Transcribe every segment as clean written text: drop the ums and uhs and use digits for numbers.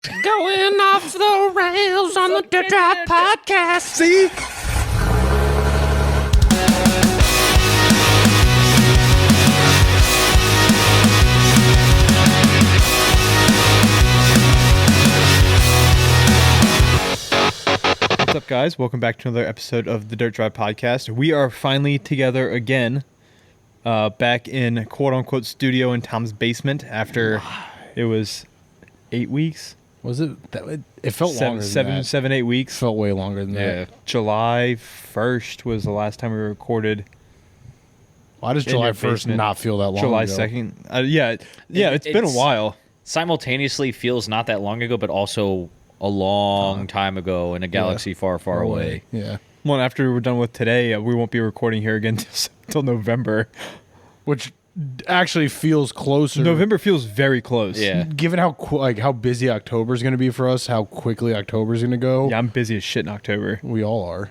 Going off the rails on the Dirt Drive podcast. See? What's up, guys? Welcome back to another episode of the Dirt Drive podcast. We are finally together again, back in quote-unquote studio in Tom's basement after it was 8 weeks. Was it? It felt longer than that. 7, 8 weeks. Felt way longer than that. July 1st was the last time we recorded. Why does July 1st not feel that long July ago? 2nd. It's been a while. Simultaneously feels not that long ago, but also a long time ago in a galaxy far, far away. Yeah. Well, after we're done with today, we won't be recording here again until November. Which actually feels closer. November feels very close. Yeah. Given how busy October is going to be for us, how quickly October is going to go. Yeah, I'm busy as shit in October. We all are.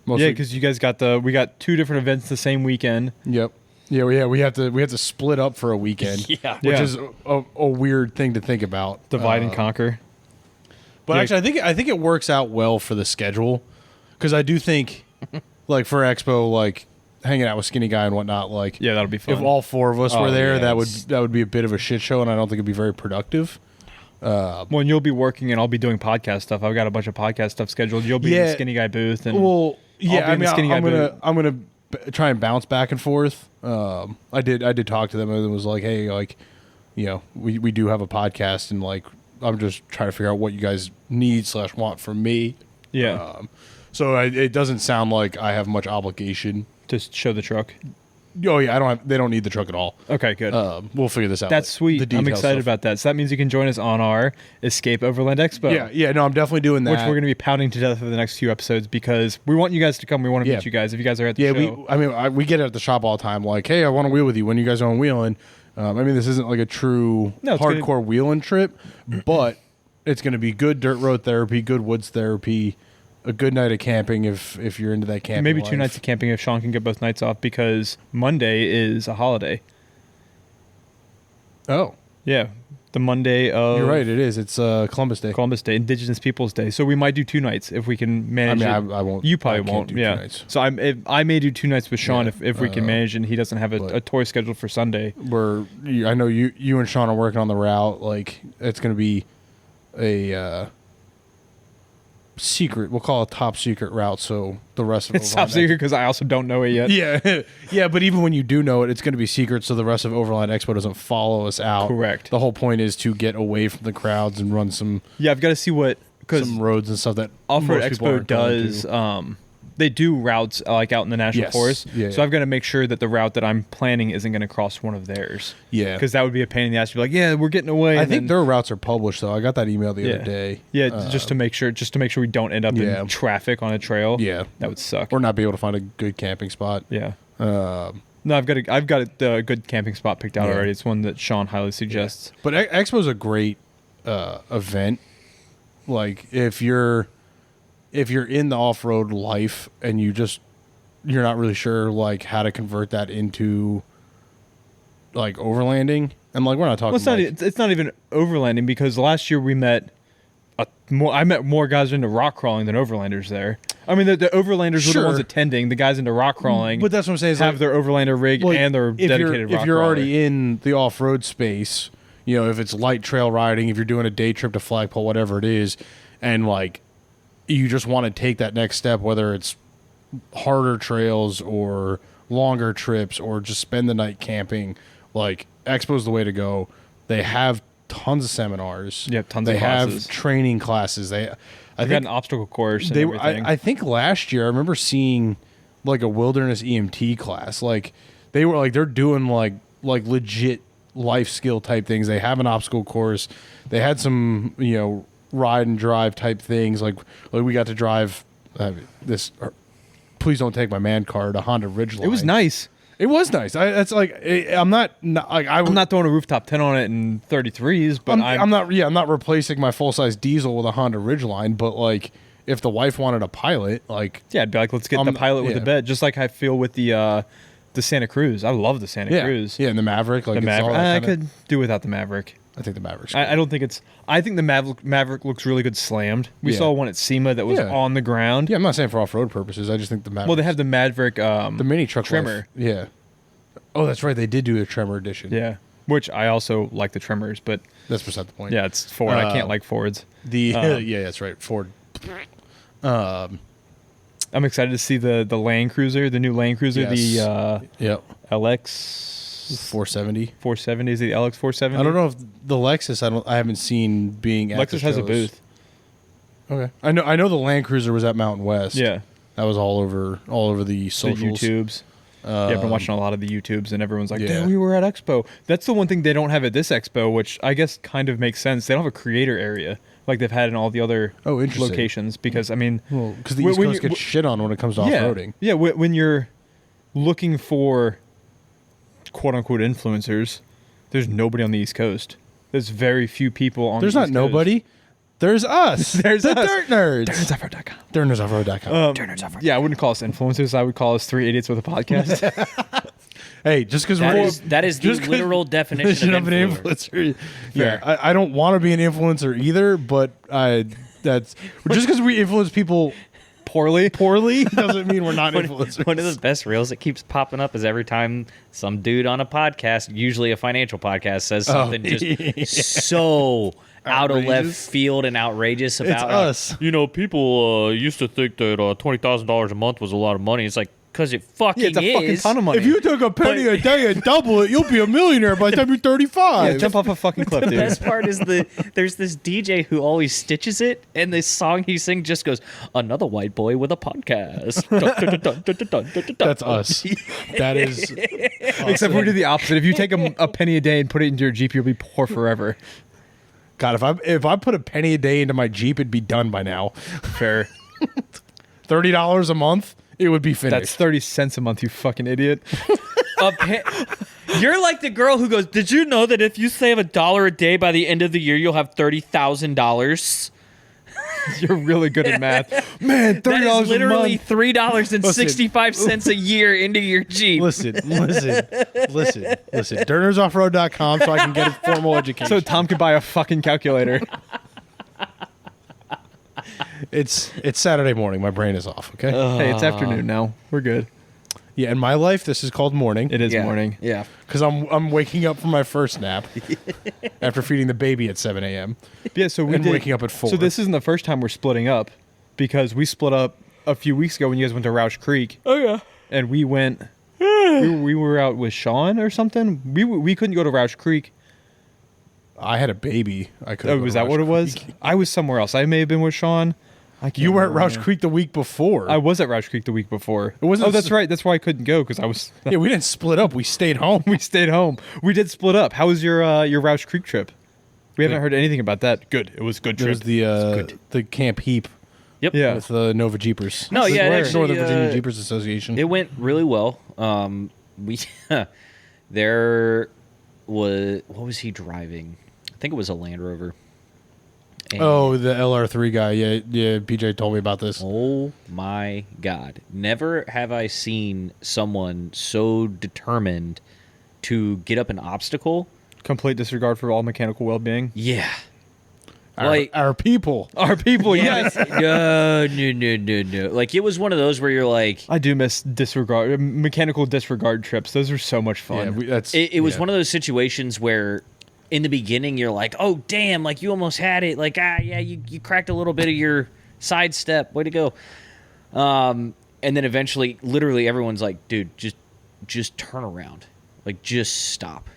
Yeah, because you guys we got two different events the same weekend. Yep. Yeah, we have to split up for a weekend. Yeah. Which is a weird thing to think about. Divide and conquer. But actually, I think it works out well for the schedule, because I do think, like for Expo, like hanging out with Skinny Guy and whatnot, like Yeah, that'll be fun. if all four of us were there, yeah, that would be a bit of a shit show, and I don't think it'd be very productive. Well, and you'll be working and I'll be doing podcast stuff. I've got a bunch of podcast stuff scheduled. You'll be in the Skinny Guy booth. And Well, yeah, I'll be in the Skinny Guy booth. I'm gonna try and bounce back and forth. I did talk to them, and it was like, hey, like, you know, we do have a podcast, and like I'm just trying to figure out what you guys need / want from me. Yeah. So it doesn't sound like I have much obligation. Just show the truck. Oh yeah, they don't need the truck at all. Okay, good. We'll figure this out. That's sweet. The I'm detail excited stuff. about that. So that means you can join us on our Escape Overland Expo. Yeah. No, I'm definitely doing that. Which we're going to be pounding to death for the next few episodes because we want you guys to come. We want to meet you guys. If you guys are at the show. we get it at the shop all the time. Like, hey, I want to wheel with you. When you guys are on wheeling? This isn't like a true hardcore wheeling trip, but it's going to be good dirt road therapy, good woods therapy, a good night of camping if you're into that camping. Maybe life. 2 nights of camping if Sean can get both nights off because Monday is a holiday. Oh, yeah, the Monday of. You're right. It is. It's Columbus Day. Columbus Day, Indigenous Peoples Day. So we might do 2 nights if we can manage. I won't. You probably I can't won't. do 2 nights. So I may do 2 nights with Sean if we can manage, and he doesn't have a tour scheduled for Sunday. I know you and Sean are working on the route. Like, it's going to be a secret. We'll call it a top secret route. So the rest of It's top secret because I also don't know it yet. Yeah. But even when you do know it, it's going to be secret. So the rest of Overland Expo doesn't follow us out. Correct. The whole point is to get away from the crowds and run some. Yeah, I've got to see some roads and stuff that Offroad most people aren't going Expo to. does. They do routes like out in the national forest. Yeah, so I've got to make sure that the route that I'm planning isn't going to cross one of theirs. Yeah. Because that would be a pain in the ass to be like, yeah, we're getting away. I think their routes are published though. I got that email the other day. Yeah, just to make sure we don't end up in traffic on a trail. Yeah. That would suck. Or not be able to find a good camping spot. Yeah. No, I've got a good camping spot picked out already. It's one that Sean highly suggests. But Expo's a great event. Like if you're in the off-road life and you're not really sure like how to convert that into like overlanding, and like we're not talking. Well, it's not even overlanding because last year we met. I met more guys into rock crawling than overlanders there. I mean, the overlanders were the ones attending. The guys into rock crawling, but that's what I'm saying. Is have their overlander rig and their dedicated rock If you're crawler. already in the off-road space, you know, if it's light trail riding, if you're doing a day trip to Flagpole, whatever it is, and like you just want to take that next step, whether it's harder trails or longer trips or just spend the night camping, like Expo's the way to go. They have tons of seminars. Yep, tons of classes. They have training classes. I've got an obstacle course and everything. I think last year I remember seeing like a wilderness EMT class. Like they're doing like legit life skill type things. They have an obstacle course. They had some, you know, ride and drive type things. Like we got to drive this. Please don't take my man card. A Honda Ridgeline. It was nice. It was nice. I'm not throwing a rooftop 10 on it in 33s, but I'm not replacing my full size diesel with a Honda Ridgeline. But like, if the wife wanted a pilot, like, yeah, I'd be like, let's get the pilot with the bed. Just like I feel with the Santa Cruz. I love the Santa Cruz. Yeah, and the Maverick. Like the Maverick. I could do without the Maverick. I think the Maverick's. I don't think it's. I think the Maverick looks really good slammed. We Yeah. saw one at SEMA that was Yeah. on the ground. Yeah, I'm not saying for off-road purposes. I just think the Maverick. Well, they have the Maverick. the mini truck trimmer. life. Yeah. Oh, that's right. They did do a Tremor edition. Yeah, which I also like the trimmers, but That's beside the point. yeah, it's Ford. I can't like Fords. Yeah, that's right. Ford. I'm excited to see the Land Cruiser, the new Land Cruiser, Yes. the Yep. LX 470. 470. Is it the LX 470? I don't know if the Lexus. I haven't seen being. At the Lexus has a shows. booth. Okay. I know the Land Cruiser was at Mountain West. Yeah, That was all over the socials. the YouTubes. Yeah, I've been watching a lot of the YouTubes, and everyone's like, yeah. "Dude, we were at Expo." That's the one thing they don't have at this Expo, which I guess kind of makes sense. They don't have a creator area like they've had in all the other Interesting. locations. Because I mean, Well, because the when- East when Coast you- gets shit on when it comes to yeah, off-roading. yeah. When you're looking for quote unquote influencers, there's nobody on the East Coast. There's very few people on. There's the not East Coast. nobody. There's us. There's the us. Dirt Nerds. DirtNerdsOffroad.com. DirtNerdsOffroad.com. Yeah, I wouldn't call us influencers. I would call us three idiots with a podcast. Hey, just because That is the just 'cause- literal definition of an influencer. influencer. Fair. I don't want to be an influencer either, but that's just because we influence people Poorly. doesn't mean we're not influencers. One of the best reels that keeps popping up is every time some dude on a podcast, usually a financial podcast, says something just so out of left Outrageous. field and outrageous about It's us. You know, people used to think that $20,000 a month was a lot of money. It's like, because it fucking Yeah, it's a fucking is. ton of money. If you took a penny a day and double it, you'll be a millionaire by the time you're 35. yeah, jump off a fucking cliff, The dude. best part is there's this DJ who always stitches it, and this song he sings just goes, "Another white boy with a podcast." That's us. That is. Except we do the opposite. If you take a penny a day and put it into your Jeep, you'll be poor forever. God, if I put a penny a day into my Jeep, it'd be done by now. Fair. $30 a month, it would be finished. That's 30 cents a month, you fucking idiot. You're like the girl who goes, "Did you know that if you save $1 a day by the end of the year, you'll have $30,000?" You're really good at math. Man, $30 That is a literally month. $3.65 a year into your Jeep. Listen. DirtNerdsOffroad.com so I can get a formal education. So Tom could buy a fucking calculator. It's Saturday morning. My brain is off. Okay. Hey, it's afternoon now. We're good. Yeah. In my life, this is called morning It is morning. Yeah. because I'm waking up from my first nap after feeding the baby at 7 a.m. Yeah, so we And did, waking up at 4. So this isn't the first time we're splitting up, because we split up a few weeks ago when you guys went to Roush Creek. Oh yeah. And we went. we were out with Sean or something. We couldn't go to Roush Creek. I had a baby. I could. Oh, was that what it was? I was somewhere else. I may have been with Sean. I can't You were at remember. Roush Creek the week before. I was at Roush Creek the week before. It wasn't Oh, that's s- right. That's why I couldn't go, because I was. Yeah, we didn't split up. We stayed home. We stayed home. We did split up. How was your Roush Creek trip? We haven't heard anything about that. Good. It was a good It trip. was the Camp Heap Yep. Yeah. with the Nova Jeepers. No, yeah, Where? actually, Northern Virginia Jeepers Association. It went really well. We there was what was he driving? I think it was a Land Rover. And- Oh, the LR3 guy. Yeah, PJ told me about this. Oh my God. Never have I seen someone so determined to get up an obstacle. Complete disregard for all mechanical well-being. Yeah. Our people. Our people, yes. No. Like, it was one of those where you're like, I do miss mechanical disregard trips. Those are so much fun. Yeah, that's. it was yeah. one of those situations where in the beginning you're like, oh, damn, like you almost had it. Like, yeah, you cracked a little bit of your sidestep. Way to go. And then eventually, literally everyone's like, dude, just turn around. Like, just stop.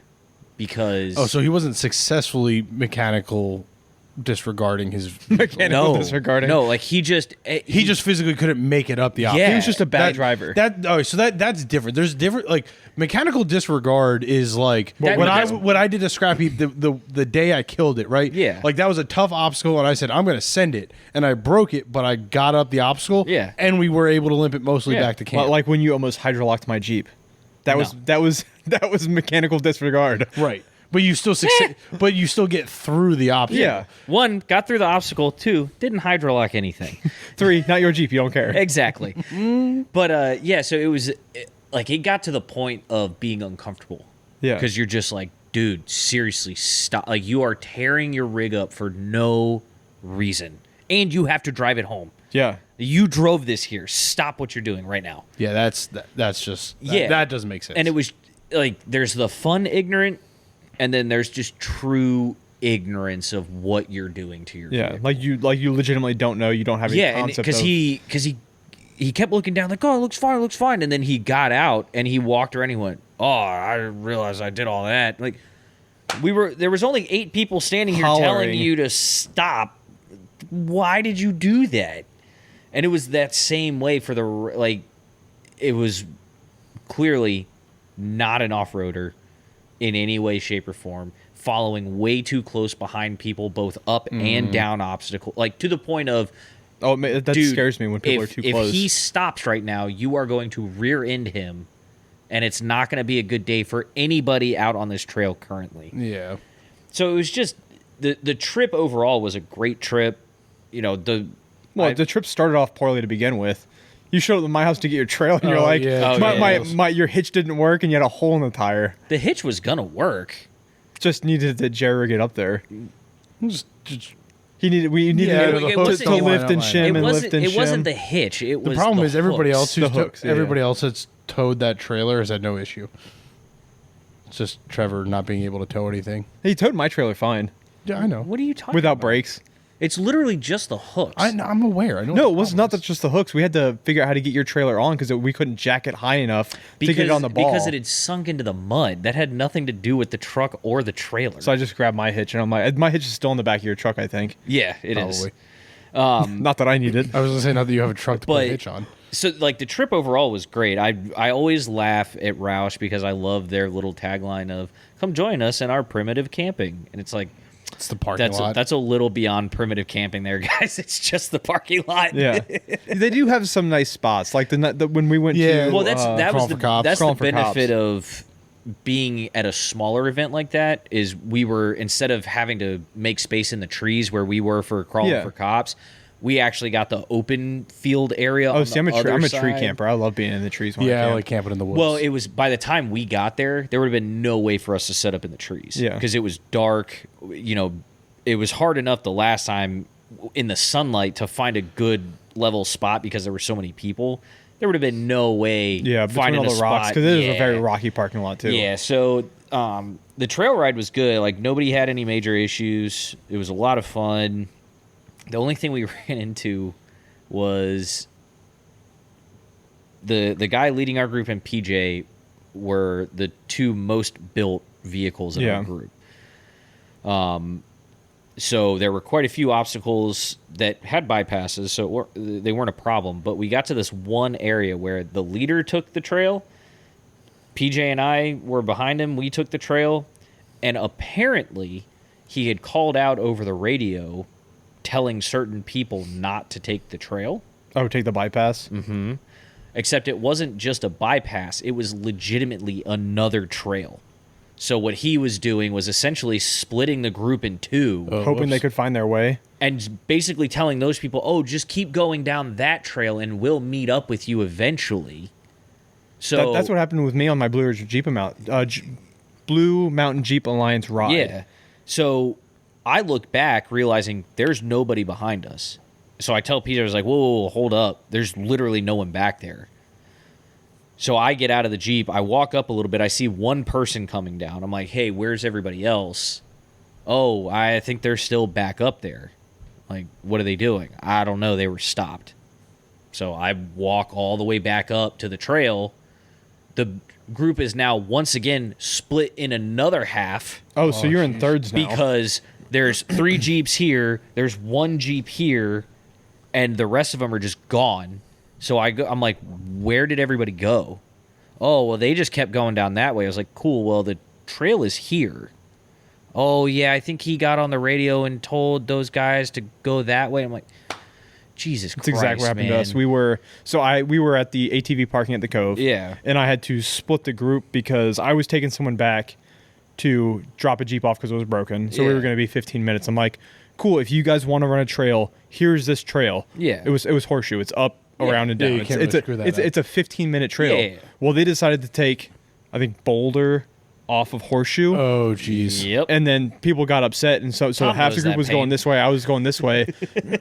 Because... Oh, so he wasn't successfully mechanical disregarding his Mechanical no, disregarding. No, like he just physically couldn't make it up the opposite. Yeah. He was just a bad driver. That's different. There's different, like, mechanical disregard is like That- when that's- I did a scrap heap the day I killed it, right? Yeah. Like, that was a tough obstacle, and I said I'm going to send it, and I broke it, but I got up the obstacle, Yeah. and we were able to limp it mostly Yeah. back to camp. Like when you almost hydrolocked my Jeep. That was mechanical disregard. Right. But you still succeed. But you still get through the obstacle. Yeah. 1, got through the obstacle. 2, didn't hydrolock anything. 3, not your Jeep. You don't care. Exactly. But yeah, so it was like it got to the point of being uncomfortable. Yeah. Because you're just like, dude, seriously, stop. Like, you are tearing your rig up for no reason. And you have to drive it home. Yeah. You drove this here. Stop what you're doing right now. Yeah, that's just that doesn't make sense. And it was like, there's the fun ignorant, and then there's just true ignorance of what you're doing to your vehicle. like you legitimately don't know. You don't have any concept because he kept looking down like, oh, it looks fine, and then he got out and he walked around and he went, oh, I realized I did all that. Like, there was only 8 people standing here telling you to stop. Why did you do that? And it was that same way for it was clearly not an off-roader in any way, shape, or form, following way too close behind people, both up and down obstacle, like to the point of, that dude, scares me when people are too close. If he stops right now, you are going to rear end him, and it's not going to be a good day for anybody out on this trail currently. Yeah. So it was just the trip overall was a great trip. You know, the trip started off poorly to begin with. You showed up at my house to get your trailer, and you're like, your hitch didn't work, and you had a hole in the tire. The hitch was gonna work. Just needed to jerry rig it up there. We needed the hook to lift and shim and lift and shim. It wasn't the hitch. It was the problem the is everybody hooks. else everybody else that's towed that trailer has had no issue. It's just Trevor not being able to tow anything. He towed my trailer fine. Yeah, I know. What are you talking without about? brakes. It's literally just the hooks. I'm aware. I know. No, it was not just the hooks. We had to figure out how to get your trailer on because we couldn't jack it high enough to get it on the ball. Because it had sunk into the mud. That had nothing to do with the truck or the trailer. So I just grabbed my hitch, and I'm like, my hitch is still in the back of your truck, I think. Yeah, it is. Not that I need it. I was going to say, not that you have a truck to put a hitch on. So, like, the trip overall was great. I always laugh at Roush because I love their little tagline of, come join us in our primitive camping. And it's like, it's the parking lot. That's a little beyond primitive camping there, guys. It's just the parking lot. Yeah. They do have some nice spots. Like when we went to... Well, that's the benefit Cops. of being at a smaller event like that is we were, instead of having to make space in the trees where we were for Crawling for Cops, we actually got the open field area. Oh, see, I'm a tree camper. I love being in the trees. I like camping in the woods. Well, it was, by the time we got there would have been no way for us to set up in the trees. Yeah. Because it was dark. You know, it was hard enough the last time in the sunlight to find a good level spot because there were so many people. There would have been no way finding all a the rocks, spot. because it is a very rocky parking lot too. Yeah, so the trail ride was good. Like, nobody had any major issues. It was a lot of fun. The only thing we ran into was the guy leading our group and PJ were the two most built vehicles in our group. So there were quite a few obstacles that had bypasses, so they weren't a problem. But we got to this one area where the leader took the trail. PJ and I were behind him. We took the trail. And apparently he had called out over the radio telling certain people not to take the trail. Oh, take the bypass? Mm-hmm. Except it wasn't just a bypass. It was legitimately another trail. So what he was doing was essentially splitting the group in two. Hoping they could find their way. And basically telling those people, oh, just keep going down that trail and we'll meet up with you eventually. So that's what happened with me on my Blue Mountain Jeep Alliance ride. Yeah. So I look back realizing there's nobody behind us. So I tell Peter, I was like, whoa, hold up. There's literally no one back there. So I get out of the Jeep. I walk up a little bit. I see one person coming down. I'm like, hey, where's everybody else? Oh, I think they're still back up there. Like, what are they doing? I don't know. They were stopped. So I walk all the way back up to the trail. The group is now once again split in another half. Oh, so you're in thirds now. Because there's 3 Jeeps here, there's 1 Jeep here, and the rest of them are just gone. So I'm like, where did everybody go? Oh, well, they just kept going down that way. I was like, cool, well, the trail is here. Oh, yeah, I think he got on the radio and told those guys to go that way. I'm like, Jesus Christ, that's exactly what happened to us. We were at the ATV parking at the Cove. Yeah. And I had to split the group because I was taking someone back to drop a Jeep off because it was broken. So we were going to be 15 minutes. I'm like, cool, if you guys want to run a trail, here's this trail. Yeah. It was horseshoe. It's up, around, and down. You can't really screw that up. It's a 15-minute trail. Yeah. Well, they decided to take, I think, Boulder off of Horseshoe. Oh, jeez. Yep. And then people got upset, and so Tom half the knows group that was going pain. this way. I was going this way.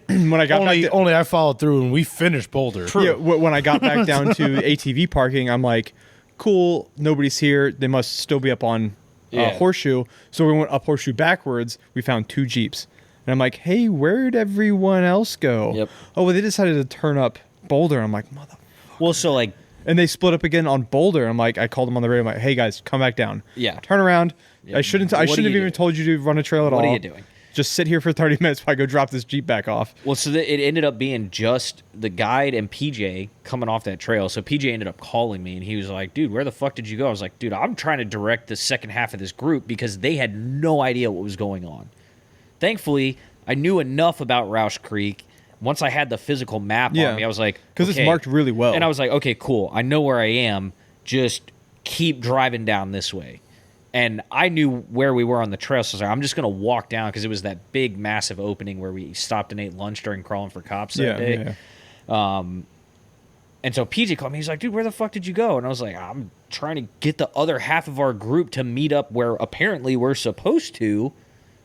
When I got back, Only I followed through and we finished Boulder. when I got back down to ATV parking, I'm like, cool, nobody's here. They must still be up on Horseshoe. So we went up Horseshoe backwards. We found 2 Jeeps, and I'm like, hey, where'd everyone else go? Yep. Oh, well, they decided to turn up Boulder. I'm like, mother. Well, so like, And they split up again on Boulder. I'm like, I called them on the radio. I'm like, hey guys, come back down. Yeah. Turn around. Yeah. I shouldn't What have are you even doing? told you to run a trail at all. what are you doing? Just sit here for 30 minutes while I go drop this Jeep back off. Well, so it ended up being just the guide and PJ coming off that trail. So PJ ended up calling me, and he was like, dude, where the fuck did you go? I was like, dude, I'm trying to direct the second half of this group because they had no idea what was going on. Thankfully, I knew enough about Roush Creek. Once I had the physical map on me, I was like, because okay. it's marked really well. And I was like, okay, cool. I know where I am. Just keep driving down this way. And I knew where we were on the trail, so I was like, I'm just going to walk down because it was that big, massive opening where we stopped and ate lunch during crawling for cops that day. And so PJ called me. He's like, dude, where the fuck did you go? And I was like, I'm trying to get the other half of our group to meet up where apparently we're supposed to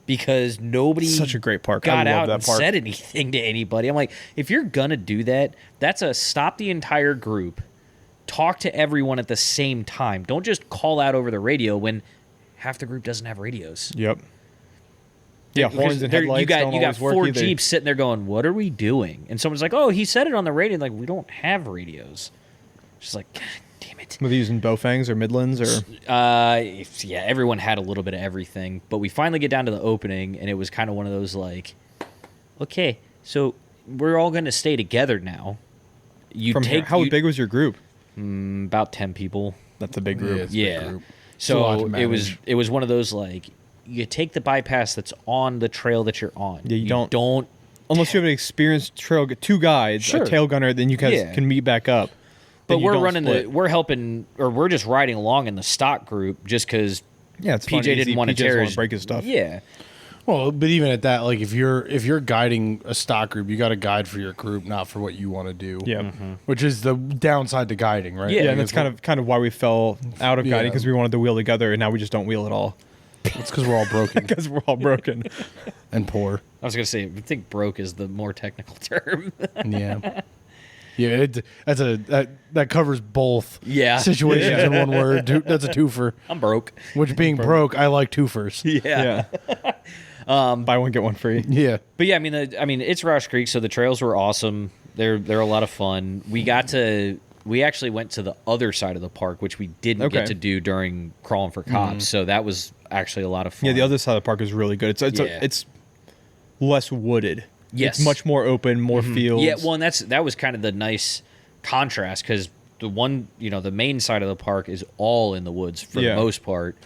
because nobody Such a great park. got I love out that and park. said anything to anybody. I'm like, if you're going to do that, that's a stop the entire group, talk to everyone at the same time. Don't just call out over the radio when half the group doesn't have radios. Yep. Yeah, horns and There- headlights you got don't always work 4 either. Jeeps sitting there going, what are we doing? And someone's like, oh, he said it on the radio. Like, we don't have radios. Just like, God damn it. Were they using Bowfangs or Midlands or? Yeah, everyone had a little bit of everything. But we finally get down to the opening, and it was kind of one of those like, okay, so we're all going to stay together now. You From here, how big was your group? About 10 people. That's a big group. it's a big Yeah. group. It's a lot So to it was one of those like, you take the bypass that's on the trail that you're on. Yeah, you don't- don't Unless you have an experienced trail, 2 guides, Sure. a tail gunner, then you guys Yeah. can meet back up. But Then you we're don't running split. we're helping, or we're just riding along in the stock group just because Yeah, it's PJ fun, easy. didn't want to PJ doesn't tear wanna his break his stuff. Yeah, Well, but even at that, like if you're guiding a stock group, you got to guide for your group, not for what you want to do. Yeah. Which is the downside to guiding, right? Yeah, Yeah, and that's kind of why we fell out of guiding Yeah. because we wanted to wheel together, and now we just don't wheel at all it's because we're all broken because we're all broken. and poor. I was gonna say I think broke is the more technical term. Yeah. Yeah, that covers both Yeah. situations Yeah. in one word. That's a twofer. I'm broke. Which being broke, I like twofers. Yeah. Buy one get one free. Yeah. But yeah, I mean, it's Roush Creek, so the trails were awesome. They're a lot of fun. We actually went to the other side of the park, which we didn't Okay. get to do during crawling for cops. So that was actually a lot of fun. Yeah, the other side of the park is really good. It's less wooded. Yes. It's much more open, more fields. Yeah, well, and that was kind of the nice contrast because the main side of the park is all in the woods for the most part.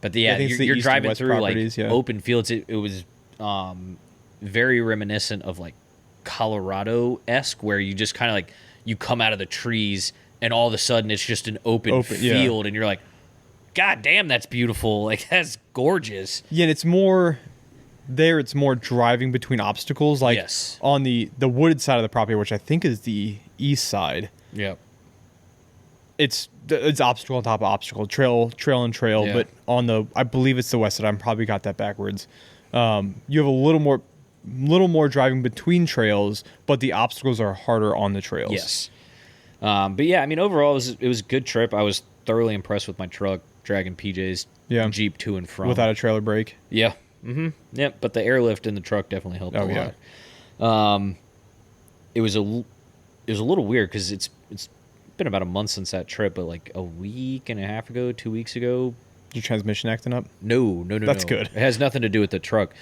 But I think it's the you're east and driving west through like properties, yeah. open fields. It was very reminiscent of like Colorado-esque, where you just kind of like you come out of the trees and all of a sudden it's just an open yeah. field, and you're like, God damn, that's beautiful! Like that's gorgeous. Yeah, and it's more driving between obstacles. Like Yes. on the wooded side of the property, which I think is the east side. Yep. It's obstacle on top of obstacle, trail and trail. Yeah. But on I believe it's the west side. I probably got that backwards. You have a little more driving between trails, but the obstacles are harder on the trails. Yes. But yeah, I mean, overall, it was a good trip. I was thoroughly impressed with my truck, dragging PJ's Jeep to and from. Without a trailer brake. Yeah. Mm-hmm. Yep. But the airlift in the truck definitely helped Oh, a yeah. lot. It was a little weird because it's been about a month since that trip, but like a week and a half ago, 2 weeks ago. Your transmission acting up? No. That's good. It has nothing to do with the truck.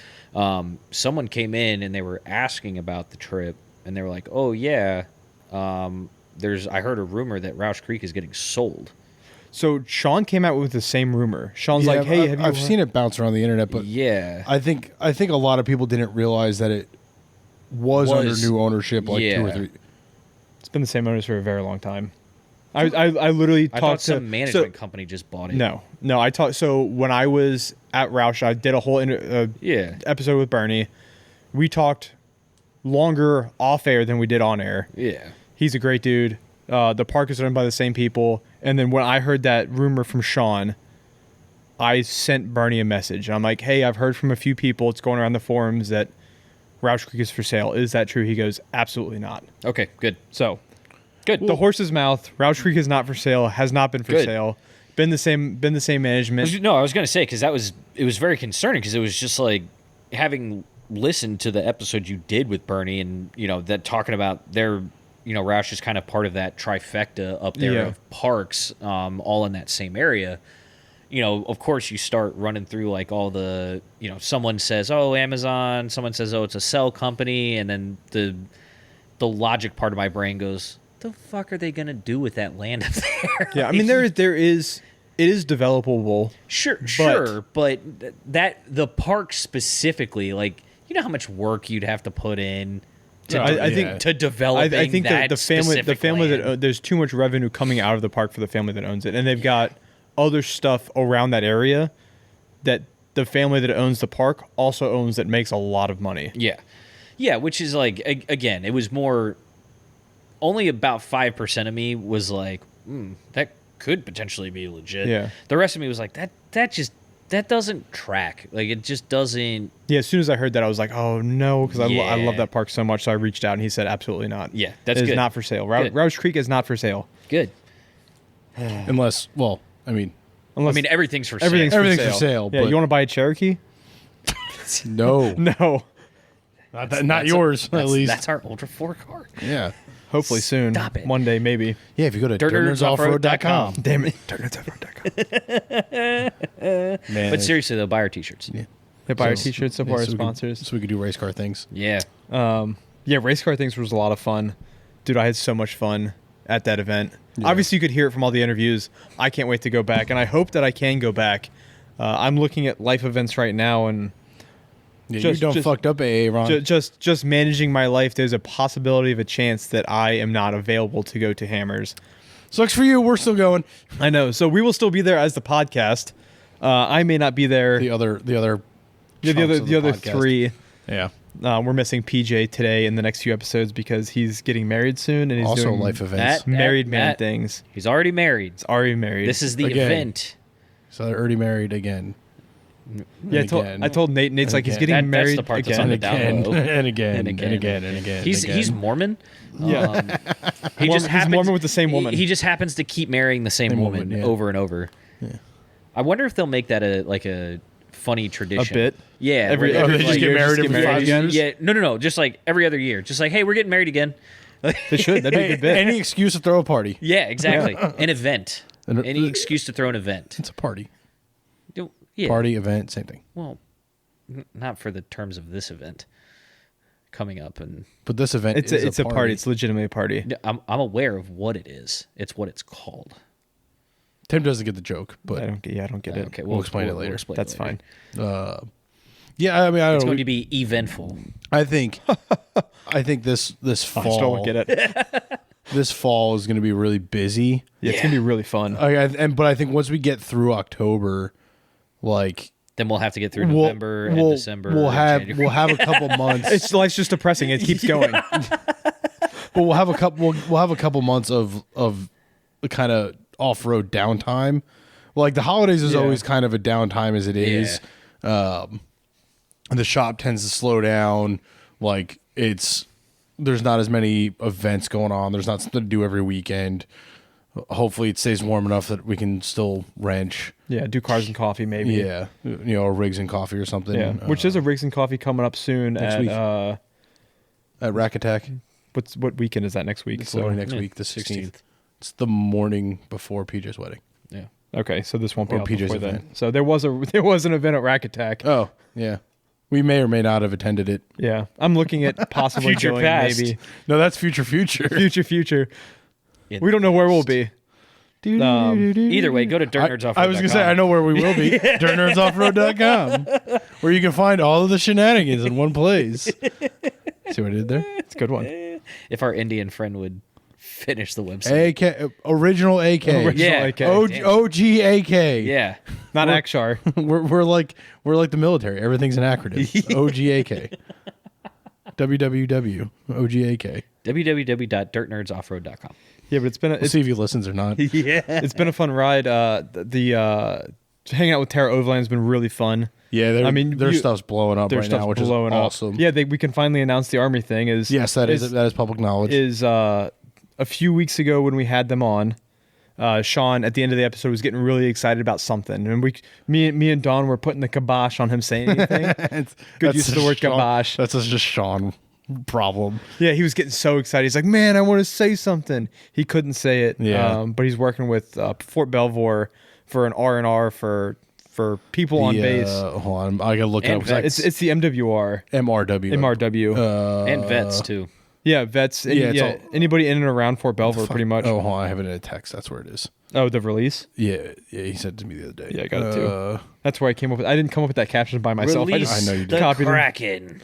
Someone came in and they were asking about the trip, and they were like, "Oh yeah, I heard a rumor that Roush Creek is getting sold." So Sean came out with the same rumor. Sean's like, "Hey, have you?" I've seen it bounce around the internet, but Yeah. I think a lot of people didn't realize that it was under new ownership like 2 or 3. It's been the same owners for a very long time. I literally I talked thought to some management company just bought it. No, I talked. So when I was at Roush, I did a whole Yeah. episode with Bernie. We talked longer off air than we did on air. Yeah. He's a great dude. The park is run by the same people. And then when I heard that rumor from Sean, I sent Bernie a message. I'm like, hey, I've heard from a few people. It's going around the forums that Roush Creek is for sale. Is that true? He goes, absolutely not. Okay, good. So, Good. the horse's mouth. Roush Creek is not for sale. Has not been for Good. sale. Been the same management. No, I was going to say, because it was very concerning, because it was just like having listened to the episode you did with Bernie and, that talking about their, Roush is kind of part of that trifecta up there Yeah. of parks, all in that same area. Of course you start running through like all the, someone says, oh, Amazon, someone says, oh, it's a cell company. And then the logic part of my brain goes, the fuck are they going to do with that land up there? Yeah, I mean, it is developable. Sure, but that the park specifically, like, you know how much work you'd have to put in to, I think to developing I think that the family land. that there's too much revenue coming out of the park for the family that owns it, and they've got other stuff around that area that the family that owns the park also owns that makes a lot of money. Yeah, which is like, again, it was more, only about 5% of me was like, that could potentially be legit. Yeah. The rest of me was like, that doesn't track. Like, it just doesn't. Yeah, as soon as I heard that, I was like, oh no, because I Yeah. love that park so much. So I reached out and he said, absolutely not. Yeah, that's It is good. not for sale. Good. Roush Creek is not for sale. Good. Unless, well, I mean, Unless I mean, everything's for sale. Everything's for sale, Yeah, but- you want to buy a Cherokee? no, No. not yours, at least. That's our Ultra 4 car. Yeah. Hopefully soon. Stop it. One day, maybe. Yeah, if you go to DirtNerdsOffroad.com. dirtnerdsoffroad.com. Damn it. DirtNerdsOffroad.com. Man. But seriously, though, buy our t-shirts. Yeah. Yeah, buy our So- t-shirts, support our so we can- sponsors. so we could do race car things. Yeah. Yeah, race car things was a lot of fun. Dude, I had so much fun at that event. Yeah. Obviously, you could hear it from all the interviews. I can't wait to go back, and I hope that I can go back. I'm looking at life events right now, and Yeah, Just- you done just- fucked up, AA, Ron. just managing my life, there's a possibility of a chance that I am not available to go to Hammers. Sucks for you. We're still going. I know. So we will still be there as the podcast. I may not be there. The other The chunks of the other podcast. three. Yeah. We're missing PJ today in the next few episodes because he's getting married soon and he's Also doing life events. married man That- things. He's already married. He's already married. This is the Again. event. So they're already married again. yeah. again. I told Nate. Nate's And like he's again. getting That's married the part that's again. on the And down again, low. and again, And and again. again, and again. He's and he's again. Mormon. Yeah. He just He's happens, Mormon with the same woman. He just happens to keep marrying the same Same woman, woman, yeah. over and over. I wonder if they'll make that a funny tradition. bit? Yeah. Every- where every they just year, get married just every get married 5 again? years. Yeah. No. Just like every other year. Just like, hey, we're getting married again. They should. That'd be a good bit. Any excuse to throw a party. Yeah, exactly. An event. An- Any excuse to throw an event. It's a party. Yeah. Party, event, same thing. Well, not for the terms of this event coming up, and But this event It's is a party. It's legitimately a party. I'm aware of what it is. It's what it's called. Tim doesn't get the joke, I but don't get it. Okay, We'll explain it later. explain That's it later. fine. yeah, I mean, I It's don't going know. to be eventful. I think this I fall, still don't get it. this fall is going to be really busy. Yeah, it's gonna be really fun. But I think once we get through October, like Then we'll have to get through November and December. we'll and have January. we'll have a couple months. It's life's just depressing. It keeps going. But we'll have a couple. We'll have a couple months of the kind of off-road downtime. Like the holidays is Yeah. always kind of a downtime as it is. The shop tends to slow down. Like there's not as many events going on. There's not something to do every weekend. Hopefully it stays warm enough that we can still wrench. Yeah, do cars and coffee maybe. Yeah, a rigs and coffee or something. Yeah, which there's a Rigs and Coffee coming up soon next at week. At Rack Attack. what weekend is that next week? It's only next week, the 16th. 16th. It's the morning before PJ's wedding. Yeah. Okay, so this won't be Or out PJ's before then. event. So there was an event at Rack Attack. Oh, yeah. We may or may not have attended it. Yeah, I'm looking at possibly Future going past. maybe No, that's future. future. In We don't know where we'll be. Either way, go to DirtNerdsOffroad.com. I was going to say, I know where we will be. DirtNerdsOffroad.com, where you can find all of the shenanigans in one place. See what I did there? It's a good one. If our Indian friend would finish the website. AK, original AK. Original Yeah. AK. OG AK. Yeah. Not Akshar. We're like the military. Everything's an acronym. OGAK. WWW. OGAK. www.dirtnerdsoffroad.com. Yeah, but We'll see if he listens or not. Yeah. it's been a fun ride. hanging out with Terra Overland has been really fun. Yeah, their stuff's blowing up right now, which is awesome. Yeah, we can finally announce the Army thing. Yes, that is public knowledge. A few weeks ago when we had them on, Sean at the end of the episode was getting really excited about something, and me and Don were putting the kibosh on him saying anything. Good use of the word kibosh. That's just a Sean problem. Yeah, he was getting so excited. He's like, "Man, I want to say something." He couldn't say it. Yeah. But he's working with Fort Belvoir for an R&R for people on base. Hold on, I gotta look it up. It's the MWR. MRW. And vets too. Yeah, vets. Anybody in and around Fort Belvoir, pretty much. Oh, hold on, I have it in a text. That's where it is. Oh, the release? Yeah, he sent it to me the other day. Yeah, I got it too. That's where I came up with. I didn't come up with that caption by myself. Release I know you did. the Copied them. Kraken.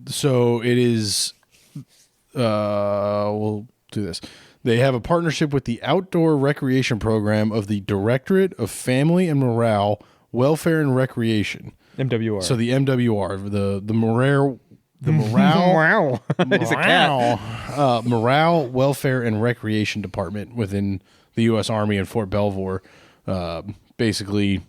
So it is. We'll do this. They have a partnership with the Outdoor Recreation Program of the Directorate of Family and Morale, Welfare and Recreation. MWR. So the MWR, the morale. Wow. He's a cat. Morale, Welfare, and Recreation Department within the U.S. Army in Fort Belvoir. Basically,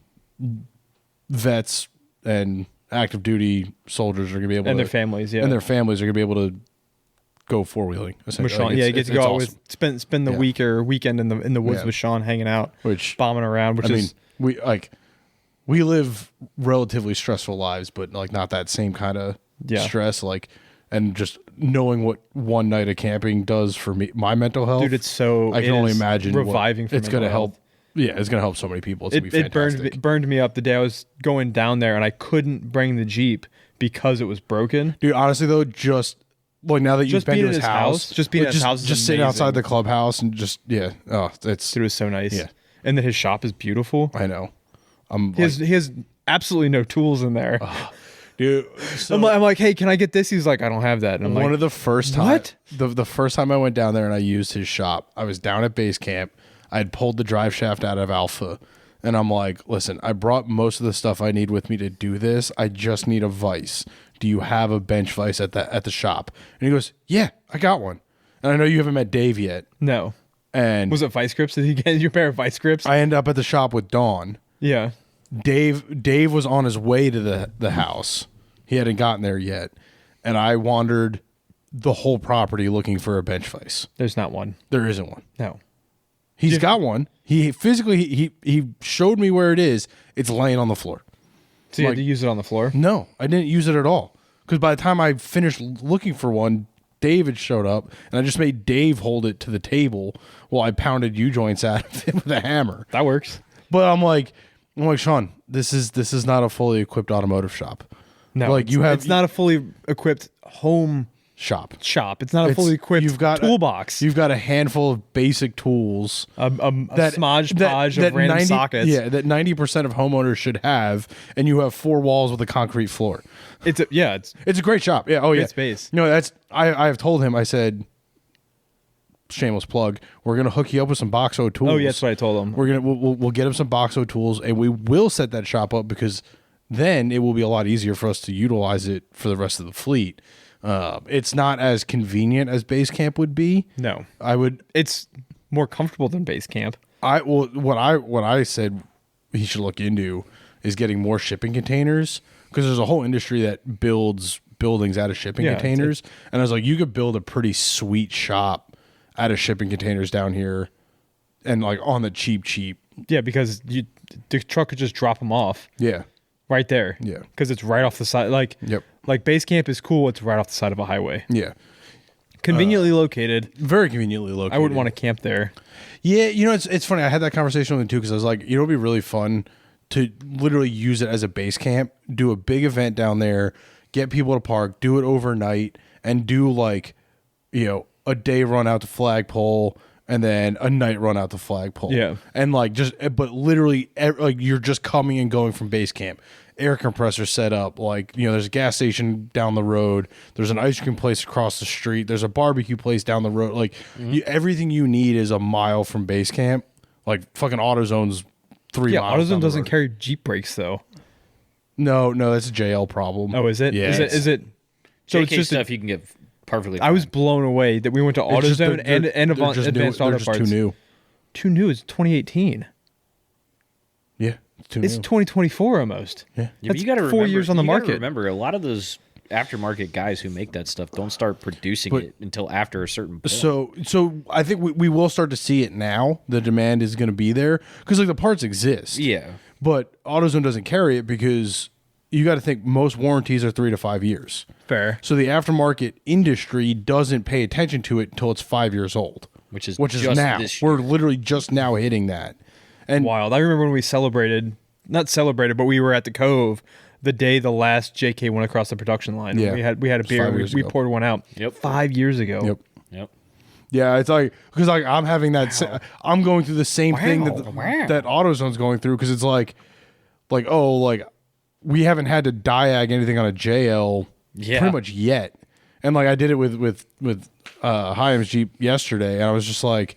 vets and active duty soldiers are going to be able and their families, yeah. And their families are going to be able to go four-wheeling. With Sean, you get to go out awesome. with spend the week or weekend in the woods with Sean, hanging out, bombing around. We live relatively stressful lives, but like not that same kind of stress. Like, and just knowing what one night of camping does for me, my mental health, dude, I can only imagine reviving. It's going to help. Yeah, it's going to help so many people. It's going to be fantastic. It burned me up the day I was going down there, and I couldn't bring the Jeep because it was broken. Dude, honestly though, now that you've been to his house, just being at his house, just sitting outside the clubhouse and just it was so nice. Yeah, and then his shop is beautiful. I know. He has absolutely no tools in there. Dude, I'm like, hey, can I get this? He's like, I don't have that. And I'm one of the first time, the first time I went down there and I used his shop, I was down at base camp. I had pulled the Driveshaft out of Alpha, and I'm like, listen, I brought most of the stuff I need with me to do this. I just need a vise. Do you have a bench vise at the shop? And he goes, yeah, I got one. And I know you haven't met Dave yet. No. And was it vice grips? Did he get your pair of vice grips? I end up at the shop with Dawn. Yeah. Dave was on his way to the house. He hadn't gotten there yet. And I wandered the whole property looking for a bench vise. There's not one. There isn't one. No. He's got one. He physically he showed me where it is. It's laying on the floor. So you had to use it on the floor? No, I didn't use it at all. Because by the time I finished looking for one, Dave had showed up, and I just made Dave hold it to the table while I pounded U-joints at him with a hammer. That works. But I'm like, Sean, this is not a fully equipped automotive shop. No, like it's not a fully equipped home shop. It's not a fully equipped toolbox. You've got a handful of basic tools. A smodge podge of random sockets. Yeah, that 90% of homeowners should have, and you have 4 walls with a concrete floor. It's a great shop. Yeah. Oh yeah. Great space. I have told him. I said, shameless plug. We're gonna hook you up with some Boxo tools. Oh yeah, that's what I told him. We'll get him some Boxo tools, and we will set that shop up because then it will be a lot easier for us to utilize it for the rest of the fleet. It's not as convenient as base camp would be. No, It's more comfortable than base camp. What I said he should look into is getting more shipping containers, because there's a whole industry that builds buildings out of shipping containers. And I was like, you could build a pretty sweet shop out of shipping containers down here, and like on the cheap. Yeah, because the truck could just drop them off. Yeah. Right there. Yeah. Because it's right off the side. Like base camp is cool. It's right off the side of a highway. Yeah. Conveniently located. Very conveniently located. I wouldn't want to camp there. Yeah. it's funny. I had that conversation with him too, because I was like, it'd be really fun to literally use it as a base camp, do a big event down there, get people to park, do it overnight, and do a day run out to Flagpole, and then a night run out to Flagpole. Yeah. And but literally, you're just coming and going from base camp. Air compressor set up. There's a gas station down the road. There's an ice cream place across the street. There's a barbecue place down the road. Everything you need is a mile from base camp. Fucking AutoZone's 3 miles. AutoZone doesn't carry Jeep brakes though. No, that's a JL problem. Oh, is it? Yeah. Is it? So JK it's just stuff you can get perfectly fine. I was blown away that we went to AutoZone and Advanced Auto Parts. Too new. Too new. It's 2018. Yeah, It's new. 2024 almost. Yeah. Yeah, but That's you got to 4 years on the market. Remember, a lot of those aftermarket guys who make that stuff don't start producing it until after a certain point. So I think we will start to see it now. The demand is going to be there because like the parts exist. Yeah. But AutoZone doesn't carry it because you got to think most warranties are 3 to 5 years. Fair. So the aftermarket industry doesn't pay attention to it until it's 5 years old, Which is just just now. this year. We're literally just now hitting that. And Wild. I remember when we not celebrated, but we were at the Cove the day the last JK went across the production line. Yeah. We had a beer. 5 We, years we ago. poured one out. Yep. 5 years ago. Yep. Yep. Yeah, it's like because like I'm having that. I'm going through the same thing that Wow. that AutoZone's going through because it's like we haven't had to diag anything on a JL pretty much yet, and like I did it with Chaim's Jeep yesterday, and I was just like,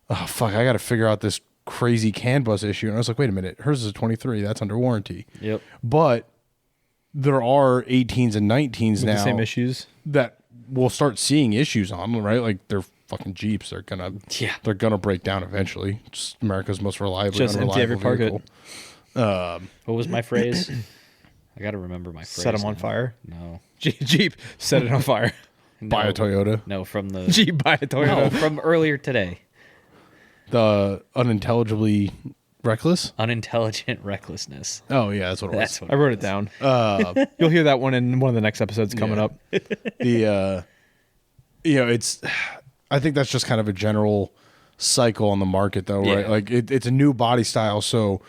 oh fuck, I got to figure out this crazy CAN bus issue, and I was like, wait a minute, hers is a 23, that's under warranty. Yep. But there are 18s and 19s With now the same issues. that we'll start seeing issues on, right? Like they're fucking Jeeps. They're gonna break down eventually. Just America's most reliable, Just empty every unreliable pocket. vehicle. What was my phrase? I got to remember my phrase. Set them on now. fire. No. Jeep, set it on fire. Buy a Toyota. No, from the Jeep, buy a Toyota. no, from earlier today. The unintelligibly reckless. Unintelligent recklessness. Oh yeah, that's what it was. That's what I wrote it down. You'll hear that one in one of the next episodes coming Yeah. up. It's. I think that's just kind of a general cycle on the market, though, right? Yeah. Like it's a new body style, so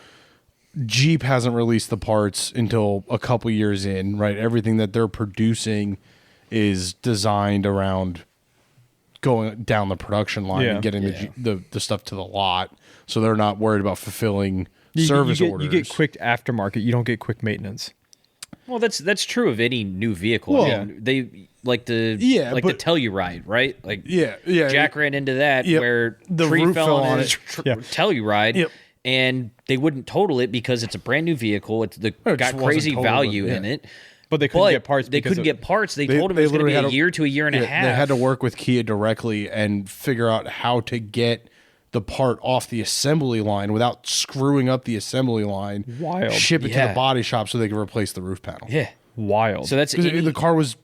Jeep hasn't released the parts until a couple years in, right? Everything that they're producing is designed around going down the production line Yeah. and getting the stuff to the lot, so they're not worried about fulfilling You service get, orders. You get quick aftermarket. You don't get quick maintenance. Well, that's true of any new vehicle. Well, I mean, they like the Yeah, the but- Telluride, right? Like yeah. Jack ran into that Yep. where The tree roof fell fell on on his it. Telluride, Yep. and they wouldn't total it because it's a brand new vehicle. It's It got just wasn't crazy totaled, value yeah. in it. But they couldn't But get parts. they because couldn't of- get parts. They told them it was going to be literally a had year to a year and a half. They had to work with Kia directly and figure out how to get the part off the assembly line without screwing up the assembly line. Wild. Ship it to Yeah. the body shop so they could replace the roof panel. Yeah. Wild. So that's Because any, the car was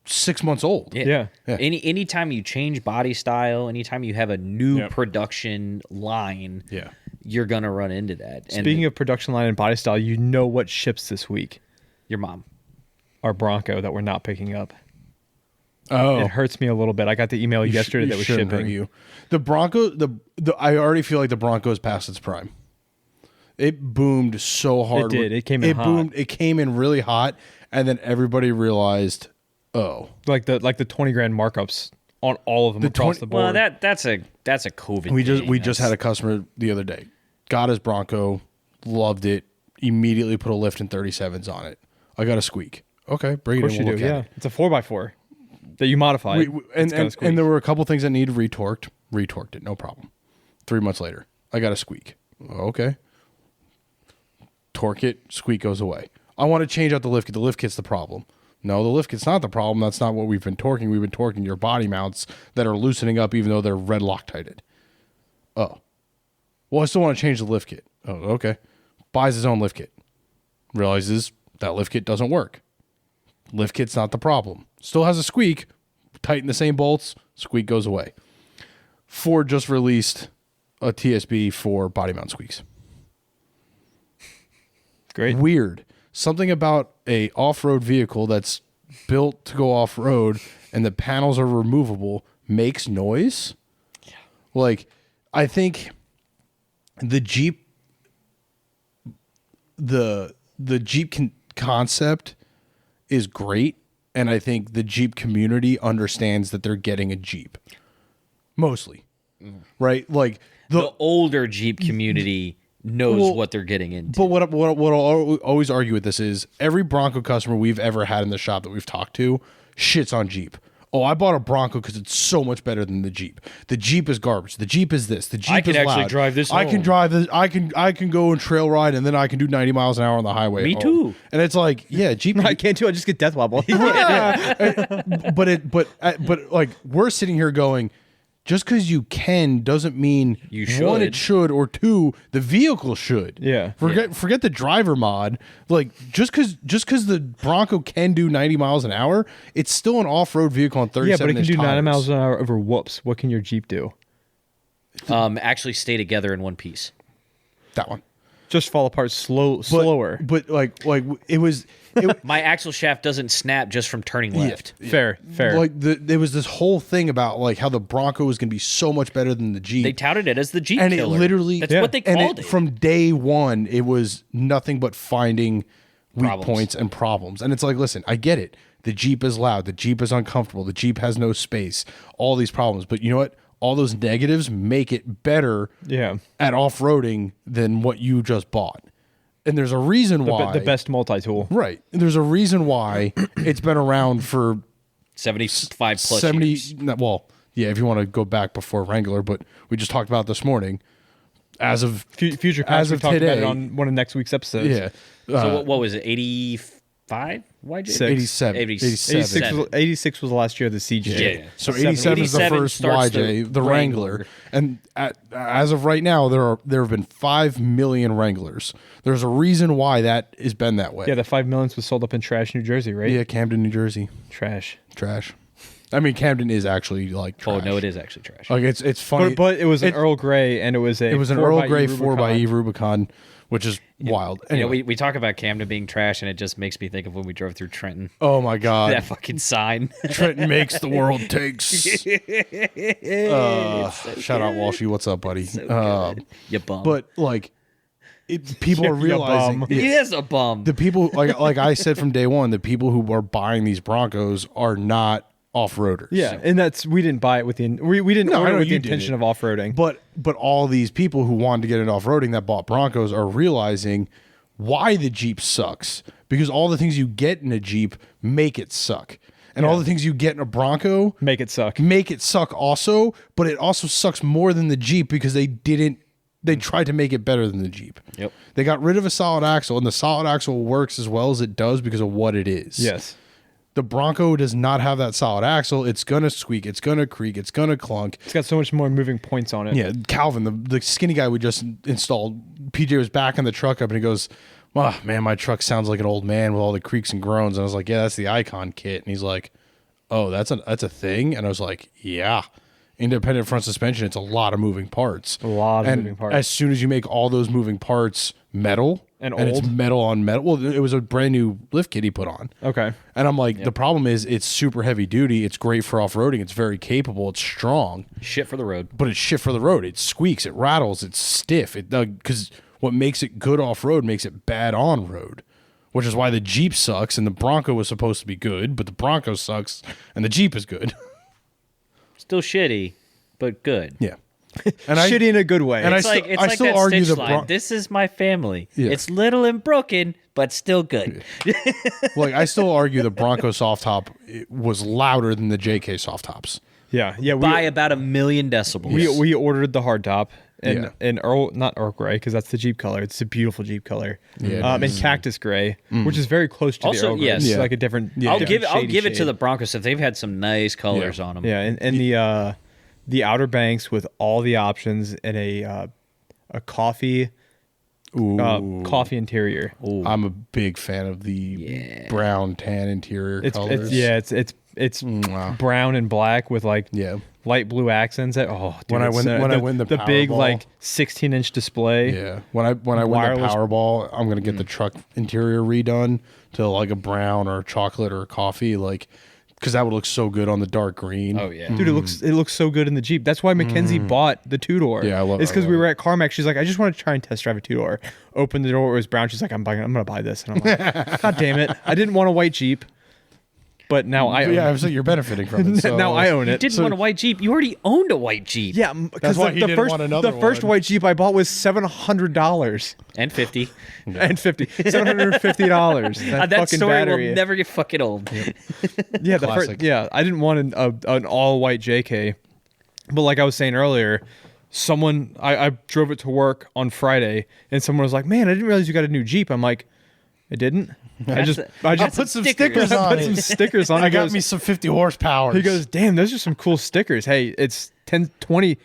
6 months old. Yeah. Anytime you change body style, anytime you have a new Yep. production line, Yeah. you're gonna run into that. Speaking of production line and body style, you know what ships this week? your mom. Our Bronco that we're not picking up. Oh. It hurts me a little bit. I got the email yesterday that was shouldn't hurt shipping. you. The Bronco, I already feel like the Bronco is past its prime. It boomed so hard. It did. It came in hot. boomed. It came in really hot, and then everybody realized, oh, Like the 20 grand markups on all of them across the board. Well, that's a COVID. we just thing. had a customer the other day, got his Bronco, loved it, immediately put a lift and 37s on it. I got a squeak. Okay, bring of it course in. you We'll do. look at Yeah, it. it's a 4x4 that you modify. And there were a couple things that needed retorqued it, no problem. 3 months later, I got a squeak. Okay. Torque it, squeak goes away. I want to change out the lift kit. The lift kit's the problem. No, the lift kit's not the problem. That's not what we've been torquing. We've been torquing your body mounts that are loosening up even though they're red Loctited. Oh. Well, I still want to change the lift kit. Oh, okay. Buys his own lift kit. Realizes that lift kit doesn't work. Lift kit's not the problem. Still has a squeak. Tighten the same bolts. Squeak goes away. Ford just released a TSB for body mount squeaks. Great. Weird. Something about a off-road vehicle that's built to go off-road and the panels are removable makes noise. Yeah. Like, I think the Jeep concept is great, and I think the Jeep community understands that they're getting a Jeep. Mostly. Right? Like the older Jeep community knows Well, what they're getting into. But what I'll always argue with this is every Bronco customer we've ever had in the shop that we've talked to shits on Jeep. Oh, I bought a Bronco because it's so much better than the Jeep. The Jeep is garbage. The Jeep is this. The Jeep I can is actually loud. drive this I can home. drive this. I can go and trail ride, and then I can do 90 miles an hour on the highway. Me home. too. And it's like, yeah, Jeep. I can't do. I just get death wobble. but like we're sitting here going, just because you can doesn't mean You one, should. it should, or two, the vehicle should. Yeah. Forget the driver mod. Like just because the Bronco can do 90 miles an hour, it's still an off-road vehicle on 37 Yeah, but it can inch do 90 tires. miles an hour over whoops. What can your Jeep do? Actually stay together in one piece. That one. Just fall apart slower. But like it was. My axle shaft doesn't snap just from turning left. Fair. Like there was this whole thing about like how the Bronco was going to be so much better than the Jeep. They touted it as the Jeep and killer. it literally That's what they called it. From day one. It was nothing but finding weak Problems. points and problems. And it's like, listen, I get it. The Jeep is loud. The Jeep is uncomfortable. The Jeep has no space. All these problems. But you know what? All those negatives make it better at off-roading than what you just bought. And there's a reason why. The best multi-tool. Right. And there's a reason why it's been around for 75 plus 70. years. Well, yeah, if you want to go back before Wrangler, but we just talked about it this morning. As of Future as past, we of talked today, about it on one of next week's episodes. yeah. So what was it, 85 YJ? Six. 87. 86 was the last year of the CJ. Yeah. So 87 87 is the 87 first starts YJ, the Wrangler. Wrangler, and as of right now, there have been 5 million Wranglers. There's a reason why that has been that way. Yeah, the 5 millions was sold up in Trash, New Jersey, right? Yeah, Camden, New Jersey, Trash. trash. I mean, Camden is actually like trash. Oh, no, it is actually trash. Like it's funny, But it was an Earl Grey, and it was an Earl Grey 4xe Rubicon, which is wild. You know, Anyway, we talk about Camden being trash, and it just makes me think of when we drove through Trenton. oh my God, That fucking sign. Trenton makes the world takes. Shout out Walshy, what's up, buddy? You bum. But like, people are You realizing bum. he is a bum. the people like I said from day one, the people who are buying these Broncos are not off-roaders. Yeah, and we didn't buy it with the we didn't No, I order know it with the you did intention it. of off-roading. But all these people who wanted to get into off-roading that bought Broncos are realizing why the Jeep sucks, because all the things you get in a Jeep make it suck, and all the things you get in a Bronco make it suck. make it suck also, but it also sucks more than the Jeep because they tried to make it better than the Jeep. Yep. They got rid of a solid axle, and the solid axle works as well as it does because of what it is. Yes. The Bronco does not have that solid axle. It's going to squeak. It's going to creak. It's going to clunk. It's got so much more moving points on it. Yeah, Calvin, the skinny guy we just installed, PJ was backing the truck up and he goes, "Oh, man, my truck sounds like an old man with all the creaks and groans." And I was like, "Yeah, that's the Icon kit." And he's like, "Oh, that's a thing?" And I was like, "Yeah. Independent front suspension, it's a lot of moving parts. A lot of And moving parts. as soon as you make all those moving parts metal And it's old? metal on metal, well, it was a brand new lift kit he put on. Okay. And I'm like, the problem is it's super heavy duty. It's great for off-roading. It's very capable. It's strong, Shit for the road. but it's shit for the road. It squeaks. It rattles. It's stiff. It because what makes it good off-road makes it bad on-road, which is why the Jeep sucks and the Bronco was supposed to be good, but the Bronco sucks and the Jeep is good. Still shitty, but good. Yeah. And Shitty in a good way. and I It's still- like it's I like still that argue Stitch the line. Bron- This is my family. Yeah. It's little and broken, but still good. like I still argue the Bronco soft top was louder than the JK soft tops. yeah. Yeah. By about 1 million decibels. We ordered the hard top Yeah. in not Earl Grey because that's the Jeep color. It's a beautiful Jeep color. Yeah, it And Cactus Gray, which is very close to Also, the Earl Grey. yes. It's Yeah. like a different. I'll different give it to shade. the Broncos if they've had some nice colors on them. Yeah, and the Outer Banks with all the options and a coffee coffee interior. I'm a big fan of the brown tan interior colors. It's brown and black with like Yeah. light blue accents. Oh, dude, When I win the big Powerball. like 16-inch display. Yeah. When I win the Wireless- Powerball, I'm gonna get the truck interior redone to like a brown or chocolate or coffee, like because that would look so good on the dark green. Oh yeah. Dude, it looks so good in the Jeep. That's why Mackenzie bought the 2-door. Yeah, I love It's it. because I we love were at CarMax. She's like, I just want to try and test drive a 2-door. Opened the door, it was brown. She's like, I'm gonna buy this. And I'm like, God damn it! I didn't want a white Jeep, but now I own Yeah, it. so you're benefiting from it. So. now I own You it. didn't want a white Jeep. You already owned a white Jeep. Yeah, because why he the didn't first want another the first one. white Jeep I bought was $700 And 50. and $750. That, That fucking story battery. will never get fucking old. Yeah, the Classic. first, yeah. I didn't want an all white JK, but like I was saying earlier, I drove it to work on Friday, and someone was like, "Man, I didn't realize you got a new Jeep." I'm like, "I didn't." I just put some stickers on put it. some stickers on. I He got goes- me some 50 horsepower. He goes, damn, those are some cool stickers. Hey, it's 10, 20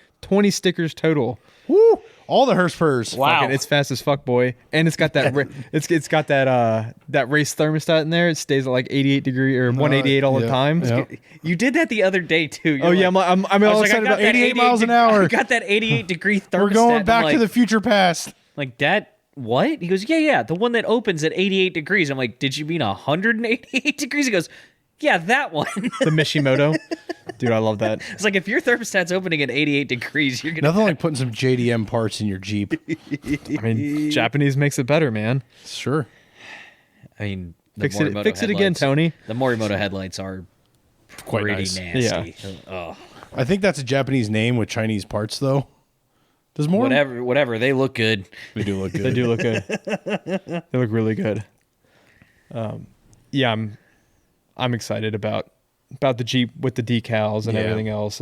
stickers total. woo, all the Hurspurs. Wow. Fucking, it's fast as fuck, boy. And it's got that it's got that race thermostat in there. It stays at like 88 degree or 188 all the yeah, time. yeah. You did that the other day too. You're Oh yeah, like- I'm I was all like, I excited got about that 88 miles an hour. I got that 88 degree thermostat. We're going I'm back like, to the future past. like, Dad, what? He goes, yeah, the one that opens at 88 degrees. I'm like, did you mean 188 degrees? He goes, yeah, that one. the Mishimoto. Dude, I love that. It's like if your thermostat's opening at 88 degrees, you're gonna. Nothing like putting some JDM parts in your Jeep. I mean, Japanese makes it better, man. Sure. I mean, the Fix it Morimoto again, headlights- Tony. The Morimoto headlights are Quite pretty nice. nasty. Oh, I think that's a Japanese name with Chinese parts, though. Does more? whatever. They look good. They do look good. They do look good. They look really good. Yeah, I'm excited about the Jeep with the decals and Yeah. everything else.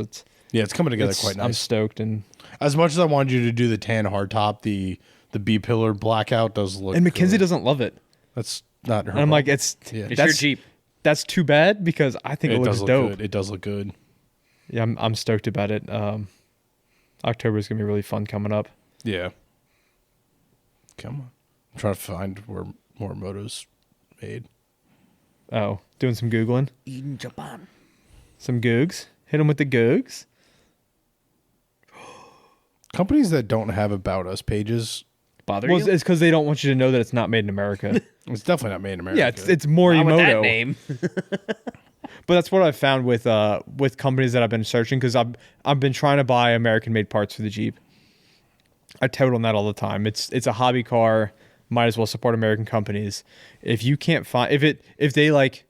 Yeah, it's coming together quite I'm nice. stoked, and As much as I wanted you to do the tan hardtop, the B pillar blackout does look. Mackenzie good. doesn't love it. That's not her. And I'm like, problem. it's Yeah. It's your Jeep. That's too bad because I think it, it looks does look dope. good. It does look good. Yeah, I'm stoked about it. October is gonna be really fun coming up. Yeah. Come on. I'm trying to find where more motos made. Oh, doing some googling, In Japan. some googs. Hit them with the googs. Companies that don't have about us pages, Bother Well, you? it's because they don't want you to know that it's not made in America. it's definitely not made in America. Yeah, it's Morimoto. Not with that name. But that's what I've found with companies that I've been searching because I've been trying to buy American made parts for the Jeep. I tout on that all the time. It's a hobby car. Might as well support American companies. If you can't find if they like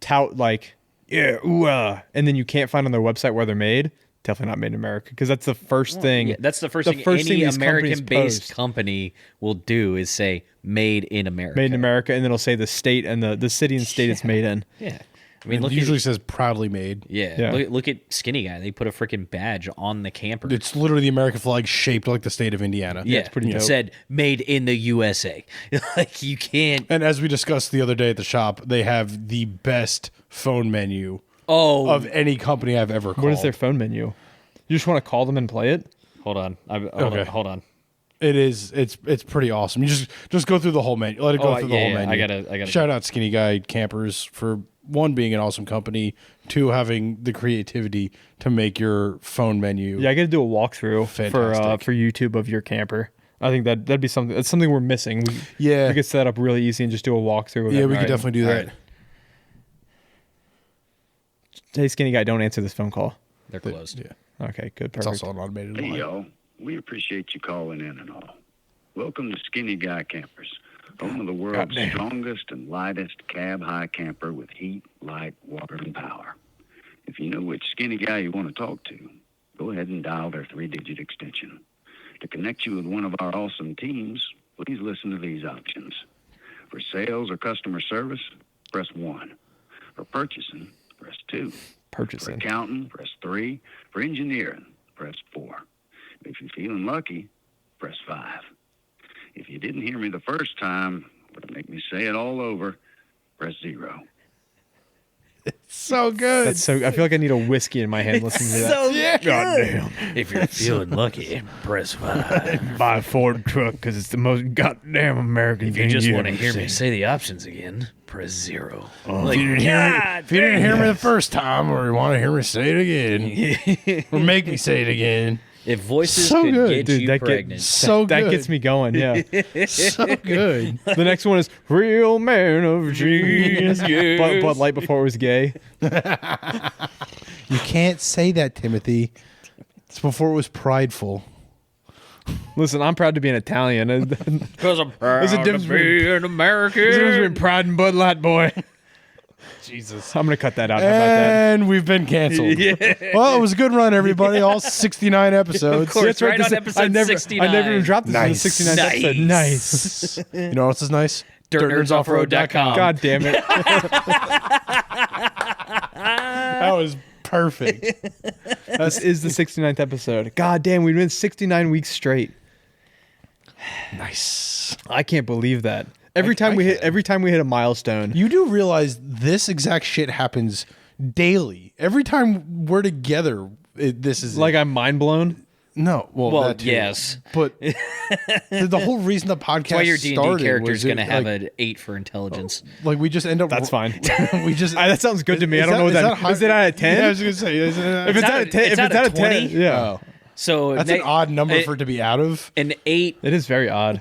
tout like yeah ooh and then you can't find on their website where they're made, definitely not made in America because that's the first thing. Yeah, that's the first thing any these companies American-based post. company will do is say "Made in America." Made in America, and then it'll say the state and the city and state it's made in. Yeah, I mean, It look usually at says proudly made. Yeah. Look at Skinny Guy. They put a freaking badge on the camper. It's literally the American flag shaped like the state of Indiana. yeah, it's pretty it dope. said "Made in the USA." Like you can't. And as we discussed the other day at the shop, they have the best phone menu Oh, of any company I've ever called. What is their phone menu? You just want to call them and play it? hold on. Okay. Hold on. It is. It's pretty awesome. You just go through the whole menu. Let it go through the whole menu. I gotta. Shout out Skinny Guy Campers for one being an awesome company, two having the creativity to make your phone menu. Yeah, I got to do a walkthrough Fantastic. for YouTube of your camper. I think that'd be something. That's something we're missing. Yeah. we could set up really easy and just do a walkthrough. Of Yeah, it. we could Alright. definitely do that. Alright. Hey, Skinny Guy, don't answer this phone call. They're closed. Yeah, Okay, good, it's perfect. also an automated Hey, line. y'all. We appreciate you calling in and all. Welcome to Skinny Guy Campers, home of the world's Goddamn. strongest and lightest cab-high camper with heat, light, water, and power. If you know which skinny guy you want to talk to, go ahead and dial their 3-digit extension. To connect you with one of our awesome teams, please listen to these options. For sales or customer service, press 1. For purchasing, press 2. For Purchasing. accounting, press 3. For engineering, press 4. If you're feeling lucky, press 5. If you didn't hear me the first time, but it make me say it all over, press 0. So good. That's so. I feel like I need a whiskey in my hand listening to that. So Goddamn. if you're feeling lucky, press 5. Buy a Ford truck because it's the most goddamn American If you thing just you want to ever hear me seen. say the options again, press 0. If you didn't hear me the first time, or you want to hear me say it again, or make me say it again, If voices So could good. get Dude, you that pregnant, so that good. gets me going. Yeah. so good. The next one is Real Man of Genius. Bud Light before it was gay. You can't say that, Timothy. It's before it was prideful. Listen, I'm proud to be an Italian. There's a because I'm proud There's a to difference be between- an American. difference between pride and Bud Light, boy. Jesus. I'm going to cut that out. How about that? And we've been canceled. Well, it was a good run, everybody. All 69 episodes. Of course, That's right this- on episode 69. I never even dropped this Nice. in the 69th episode. Nice. You know what else is nice? DirtNerdsOffroad.com. God damn it. That was perfect. This is the 69th episode. God damn, we've been 69 weeks straight. Nice. I can't believe that. every time we hit a milestone. You do realize this exact shit happens daily. Every time we're together, this is Like I'm mind blown. no. Well, that too. yes. But the whole reason the podcast That's why your D&D started character was is going to it, have like, an 8 for intelligence. like we just end up. That's fine. We just That sounds good to me. I don't know what that is. It out of 10? Yeah, I was gonna say. Is it, If it's out of 10, if it's out of 10, 20? yeah. oh, So that's an odd number for it to be out of. an 8. It is very odd.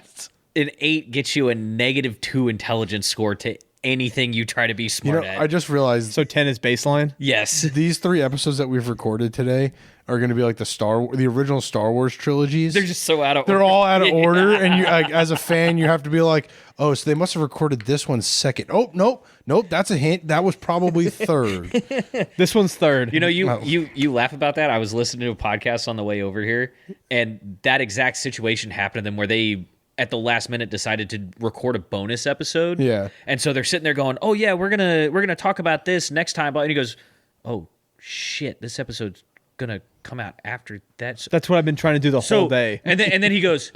An 8 gets you a -2 intelligence score to anything you try to be You smart know, at. I just realized So 10 is baseline. yes. these 3 episodes that we've recorded today are going to be like the original Star Wars trilogies. They're just so out of They're order. all out of order, and you, like, as a fan, you have to be like, "Oh, so they must have recorded this one second. Oh, nope, that's a hint. That was probably third." This one's third. You know, you laugh about that. I was listening to a podcast on the way over here, and that exact situation happened to them where they, at the last minute, decided to record a bonus episode. Yeah. And so they're sitting there going, "Oh yeah, we're gonna talk about this next time." And he goes, "Oh shit, this episode's gonna come out after that." That's what I've been trying to do the whole day. And then he goes,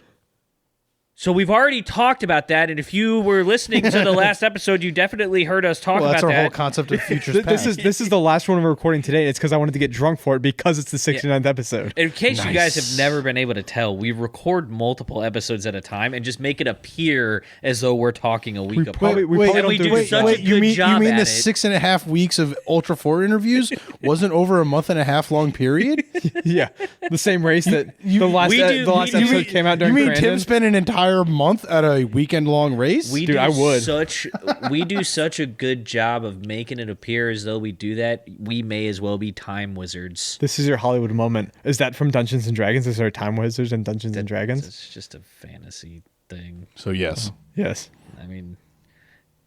"So we've already talked about that, and if you were listening to the last episode, you definitely heard us talk Well, that's about our that." whole concept of futures This past. is the last one we're recording today. It's because I wanted to get drunk for it because it's the 69th episode. In case you guys Nice. have never been able to tell, we record multiple episodes at a time and just make it appear as though we're talking a week apart. we probably and don't we do do it such that a way. good job you mean at the it. 6.5 weeks of Ultra 4 interviews wasn't over a month and a half long period? Yeah, the same race that the last we do- the last we- you episode mean- came out You during mean Brandon. Tim spent an entire month at a weekend long race? We Dude, do I would. we do such a good job of making it appear as though we do that. We may as well be time wizards. This is your Hollywood moment. Is that from Dungeons and Dragons? Is there Time Wizards and Dungeons and Dragons? It's just a fantasy thing. So yes. Yes. I mean,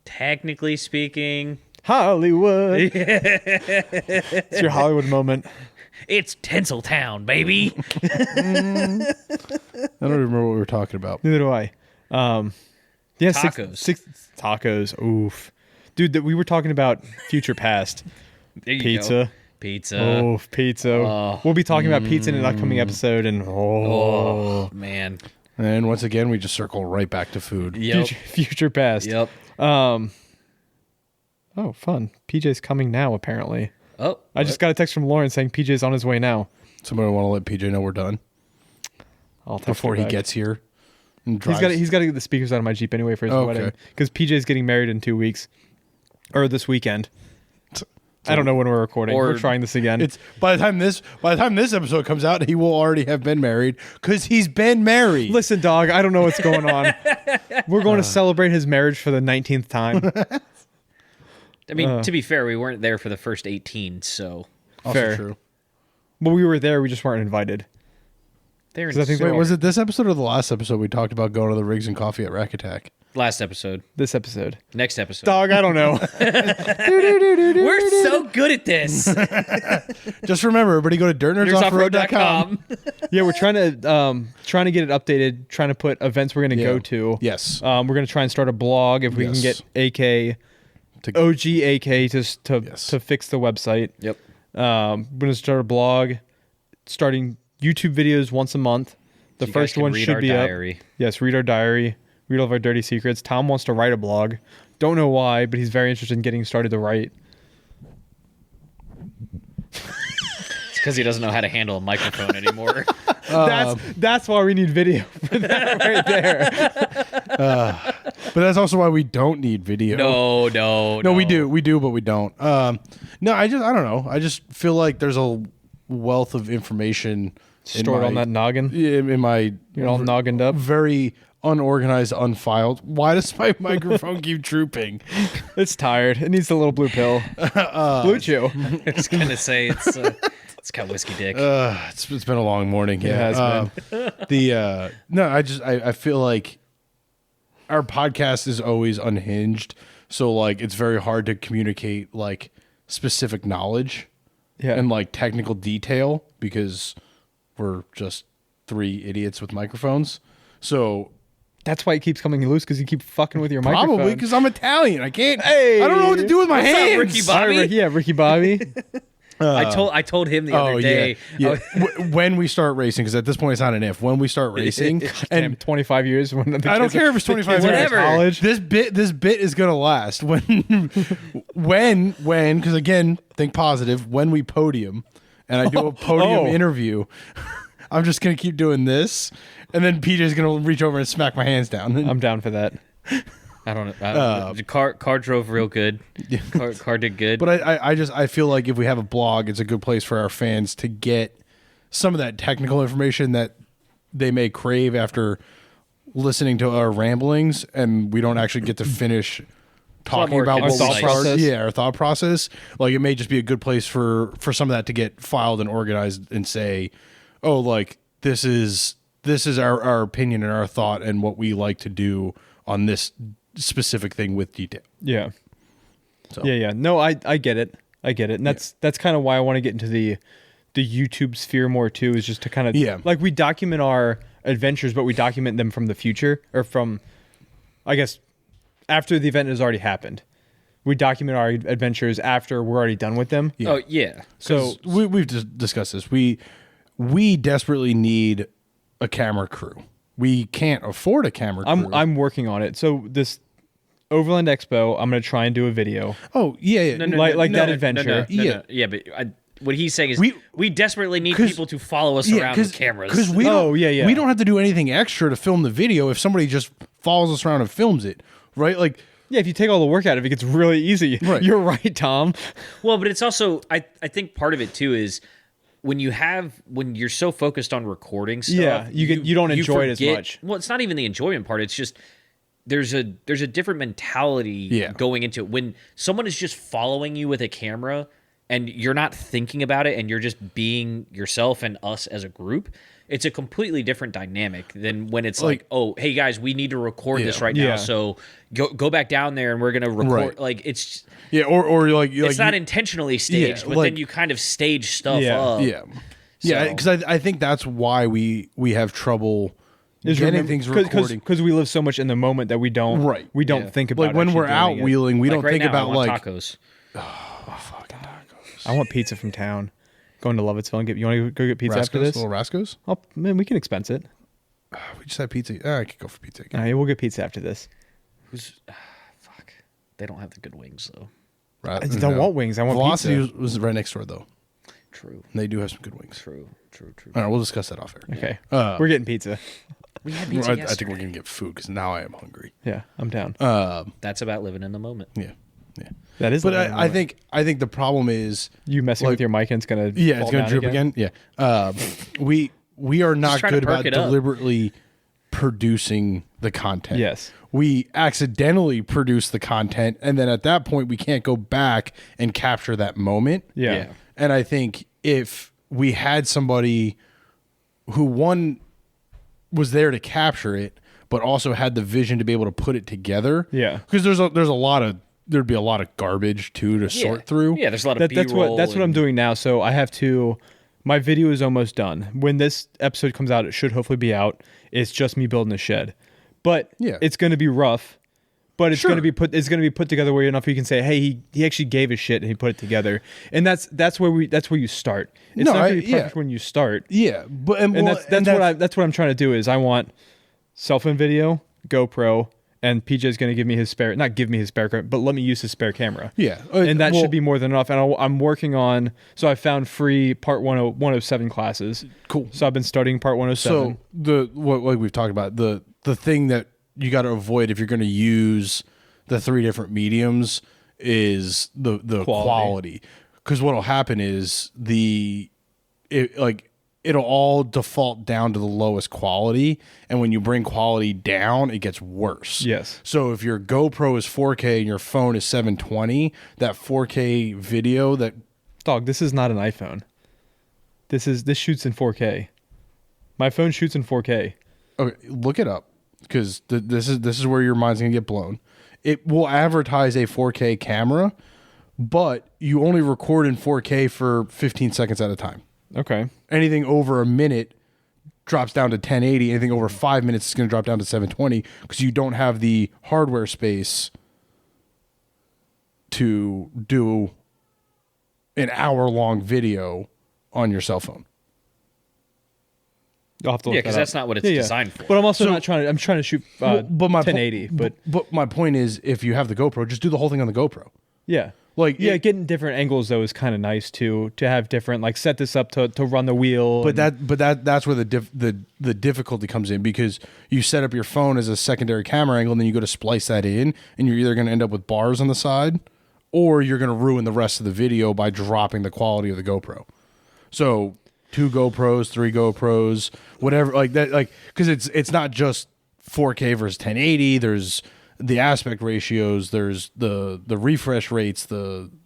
technically speaking, Hollywood. It's your Hollywood moment. it's Tinseltown, baby. I don't remember what we were talking about. Neither do I. Yeah, Tacos. Six tacos. Oof. Dude, we were talking about future past. There you Pizza. go. Pizza. Oh, pizza. We'll be talking about pizza in an upcoming episode. And Oh, man. And once again, we just circle right back to food. Yep. future past. Yep. Oh, fun. PJ's coming now, apparently. Oh, I just got a text from Lauren saying PJ's on his way now. Somebody want to let PJ know we're done I'll text before her he back. gets here. And He's drives. got to get the speakers out of my Jeep anyway for his Okay. wedding because PJ's getting married in 2 weeks, or this weekend. I don't know when we're recording. Or- We're trying this again. It's by the time this episode comes out, he will already have been married because he's been married. Listen, dog, I don't know what's going on. We're going to celebrate his marriage for the 19th time. I mean, to be fair, we weren't there for the first 18, so Also Fair. true. Well, we were there. We just weren't invited. there. 'Cause I think Wait, was it this episode or the last episode we talked about going to the Rigs and Coffee at Rack Attack? Last episode, This episode. next episode. Dog, I don't know. We're so good at this. Just remember, everybody go to dirtnerdsoffroad.com. Yeah, we're trying to get it updated. Trying to put events we're going to go to. Yes. We're going to try and start a blog if we can Yes. get AK, To- OG AK Yes. to fix the website. Yep. We're going to start a blog, starting YouTube videos once a month. The So you guys first can one read should our be diary. up. Yes, read our diary, read all of our dirty secrets. Tom wants to write a blog. Don't know why, but he's very interested in getting started to write. It's because he doesn't know how to handle a microphone anymore. That's why we need video for that right there. But that's also why we don't need video. No, we do, but we don't. No, I don't know. I just feel like there's a wealth of information Stored on that noggin. in my You're all noggined up. very unorganized, unfiled. Why does my microphone keep drooping? It's tired. It needs a little blue pill. Blue Chew. I was gonna say it's got whiskey dick. It's been a long morning. Yeah, has been. No, I feel like our podcast is always unhinged, so like it's very hard to communicate like specific knowledge Yeah. and like technical detail because we're just 3 idiots with microphones. So That's why it keeps coming loose because you keep fucking with your probably microphone. because I'm Italian, I can't. Hey! I don't know what to do with my hands. Ricky Bobby? Yeah, Ricky Bobby. I told him the other day. Yeah. When we start racing, because at this point it's not an if. When we start racing, And 25 years. When I don't care if it's 25 years. Whatever. College. This bit is gonna last. When, because again, think positive. When we podium, and I do a podium interview, I'm just gonna keep doing this, and then PJ's gonna reach over and smack my hands down. I'm down for that. I don't know. The car drove real good. Car did good. But I feel like if we have a blog, it's a good place for our fans to get some of that technical information that they may crave after listening to our ramblings, and we don't actually get to finish talking more about what concise. we Thought process. Yeah, our thought process. Like, it may just be a good place for some of that to get filed and organized and say, oh, like this is our opinion and our thought and what we like to do on this specific thing with detail. Yeah. So. Yeah. No, I get it. And that's kind of why I want to get into the YouTube sphere more too, is just to kind of like we document our adventures, but we document them from the future, or from, I guess, after the event has already happened. We document our adventures after we're already done with them. Yeah. Oh yeah. So we've just discussed this. We desperately need a camera crew. We can't afford a camera crew. I'm working on it. So this Overland Expo, I'm going to try and do a video. Oh, yeah. Like that adventure. Yeah, but what he's saying is we desperately need 'cause- people to follow us around with cameras. Because we we don't have to do anything extra to film the video if somebody just follows us around and films it, right? Like, Yeah, if you take all the work out of it, it gets really easy. Right. You're right, Tom. Well, but it's also I think part of it too is when you're so focused on recording stuff, Yeah, you don't enjoy it as forget- much. Well, it's not even the enjoyment part. It's just there's a different mentality going into it. When someone is just following you with a camera and you're not thinking about it and you're just being yourself and us as a group, it's a completely different dynamic than when it's like, oh, hey guys, we need to record this right now, so go back down there and we're gonna record. Right. Like it's or like it's not intentionally staged, but like- then you kind of stage stuff up. Yeah, because I think that's why we have trouble Is getting things recording. because we live so much in the moment that we don't think about Like when actually we're out doing it. wheeling, we Like don't right think now, about I want like tacos. I want pizza from town. Going to Lovettsville and you want to go get pizza after Rascos, this? little Rascos. Oh man, we can expense it. We just had pizza. I could go for pizza again. All right, we'll get pizza after this. Fuck. They don't have the good wings though. Right, I don't want wings. I want Velocity pizza. was right next door though. True. And they do have some good wings. True. All right, we'll discuss that off air. Okay, Uh, we're getting pizza. We had I pizza think yesterday. we're gonna get food because now I am hungry. Yeah, I'm down. That's about living in the moment. Yeah. That is. But living in the I moment. think the problem is you messing like- with your mic and it's gonna yeah, fall it's gonna down drip again. Yeah. We are not trying to good perk about it up. deliberately producing the content. Yes. We accidentally produce the content, and then at that point we can't go back and capture that moment. Yeah. And I think if we had somebody who was there to capture it, but also had the vision to be able to put it together. Yeah. Because there'd be a lot of garbage too to sort through. Yeah, there's a lot of That's B-roll. what I'm doing now. So I have to. My video is almost done. When this episode comes out, it should hopefully be out. It's just me building a shed, but it's going to be rough. But it's going to be put. It's going to be put together way enough you can say, hey, he actually gave a shit and he put it together. And that's where you start. It's not going to be perfect when you start. Yeah, but That's what I'm trying to do. Is I want self-in video, GoPro, and PJ's going to give me his spare. Not give me his spare, but let me use his spare camera. Yeah, And that should be more than enough. And I'm working on. So I found free part 107 classes. Cool. So I've been studying part 107. So what like we've talked about, the thing that you got to avoid if you're going to use the three different mediums is the quality. Because what'll happen is it'll all default down to the lowest quality, and when you bring quality down, it gets worse. Yes. So if your GoPro is 4K and your phone is 720, that 4K video Dog, this is not an iPhone. This shoots in 4K. My phone shoots in 4K. okay, look it up because this is where your mind's gonna get blown. It will advertise a 4K camera, but you only record in 4K for 15 seconds at a time. Okay. Anything over a minute drops down to 1080. Anything over 5 minutes is going to drop down to 720 because you don't have the hardware space to do an hour-long video on your cell phone. I'll have to look Yeah, that because up. that's not what it's designed for. But I'm also So- not trying to. I'm trying to shoot But my 1080. but my point is, if you have the GoPro, just do the whole thing on the GoPro. Yeah. Like, Getting different angles though is kind of nice too. To have different, like, set this up to run the wheel. But that's where the difficulty comes in, because you set up your phone as a secondary camera angle, and then you go to splice that in, and you're either going to end up with bars on the side, or you're going to ruin the rest of the video by dropping the quality of the GoPro. So 2 GoPros, 3 GoPros, whatever, like that, like, because it's not just 4K versus 1080. There's the aspect ratios. There's the refresh rates.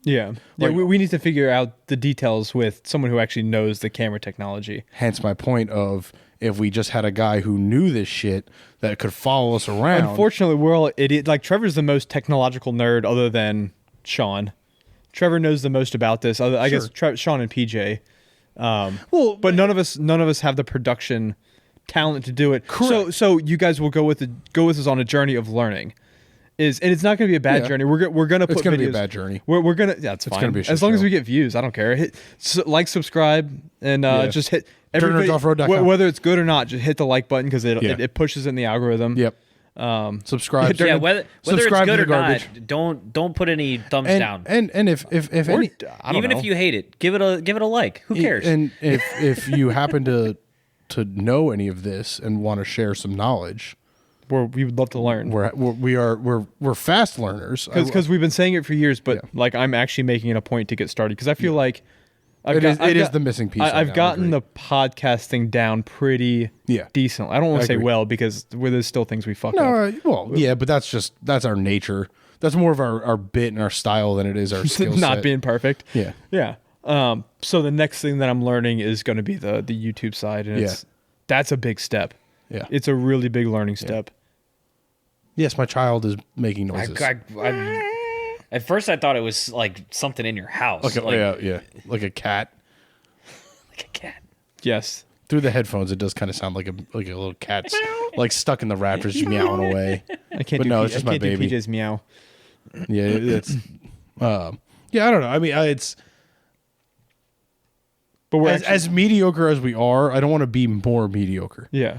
yeah. We need to figure out the details with someone who actually knows the camera technology. Hence my point of, if we just had a guy who knew this shit that could follow us around. Unfortunately, we're all idiot. Like, Trevor's the most technological nerd other than Sean. Trevor knows the most about this. I guess Sean and PJ. Well, but none of us have the production talent to do it. Correct. So you guys will go with us on a journey of learning. And it's not going to be a bad journey. We're gonna put. It's going to be a videos- bad journey. We're gonna. Yeah, it's fine. gonna be a shit as long as show. we get views, I don't care. Like, subscribe, and just hit DirtNerdsOffroad.com. whether it's good or not. Just hit the like button, because Yeah. it pushes in the the algorithm. Yep. Subscribe. Yeah, whether it's Subscribe to good the or garbage. not, don't put any thumbs And, down. and if Or, any, I don't Even know. if you hate it, give it a like. Who cares? And if you happen to know any of this and want to share some knowledge, we would love to learn. we're fast learners. Because we've been saying it for years, but like, I'm actually making it a point to get started, because I feel like It is the missing piece. I've gotten the podcasting down pretty decent. I don't want to say agree. well, because there's still things we fuck up. No, well, yeah, but that's our nature. That's more of our bit and our style than it is our skill set. Not being perfect. Yeah. Yeah. So the next thing that I'm learning is going to be the YouTube side, and that's a big step. Yeah. It's a really big learning step. Yes, my child is making noises. At first, I thought it was like something in your house, like like a cat. like a cat. Yes. Through the headphones, it does kind of sound like a little cat, like stuck in the rafters, just meowing away. I can't. But do no, P- it's just I my can't baby. do PJ's meow. Yeah, it's. Yeah, I don't know. I mean, it's. But we're As mediocre as we are, I don't want to be more mediocre. yeah.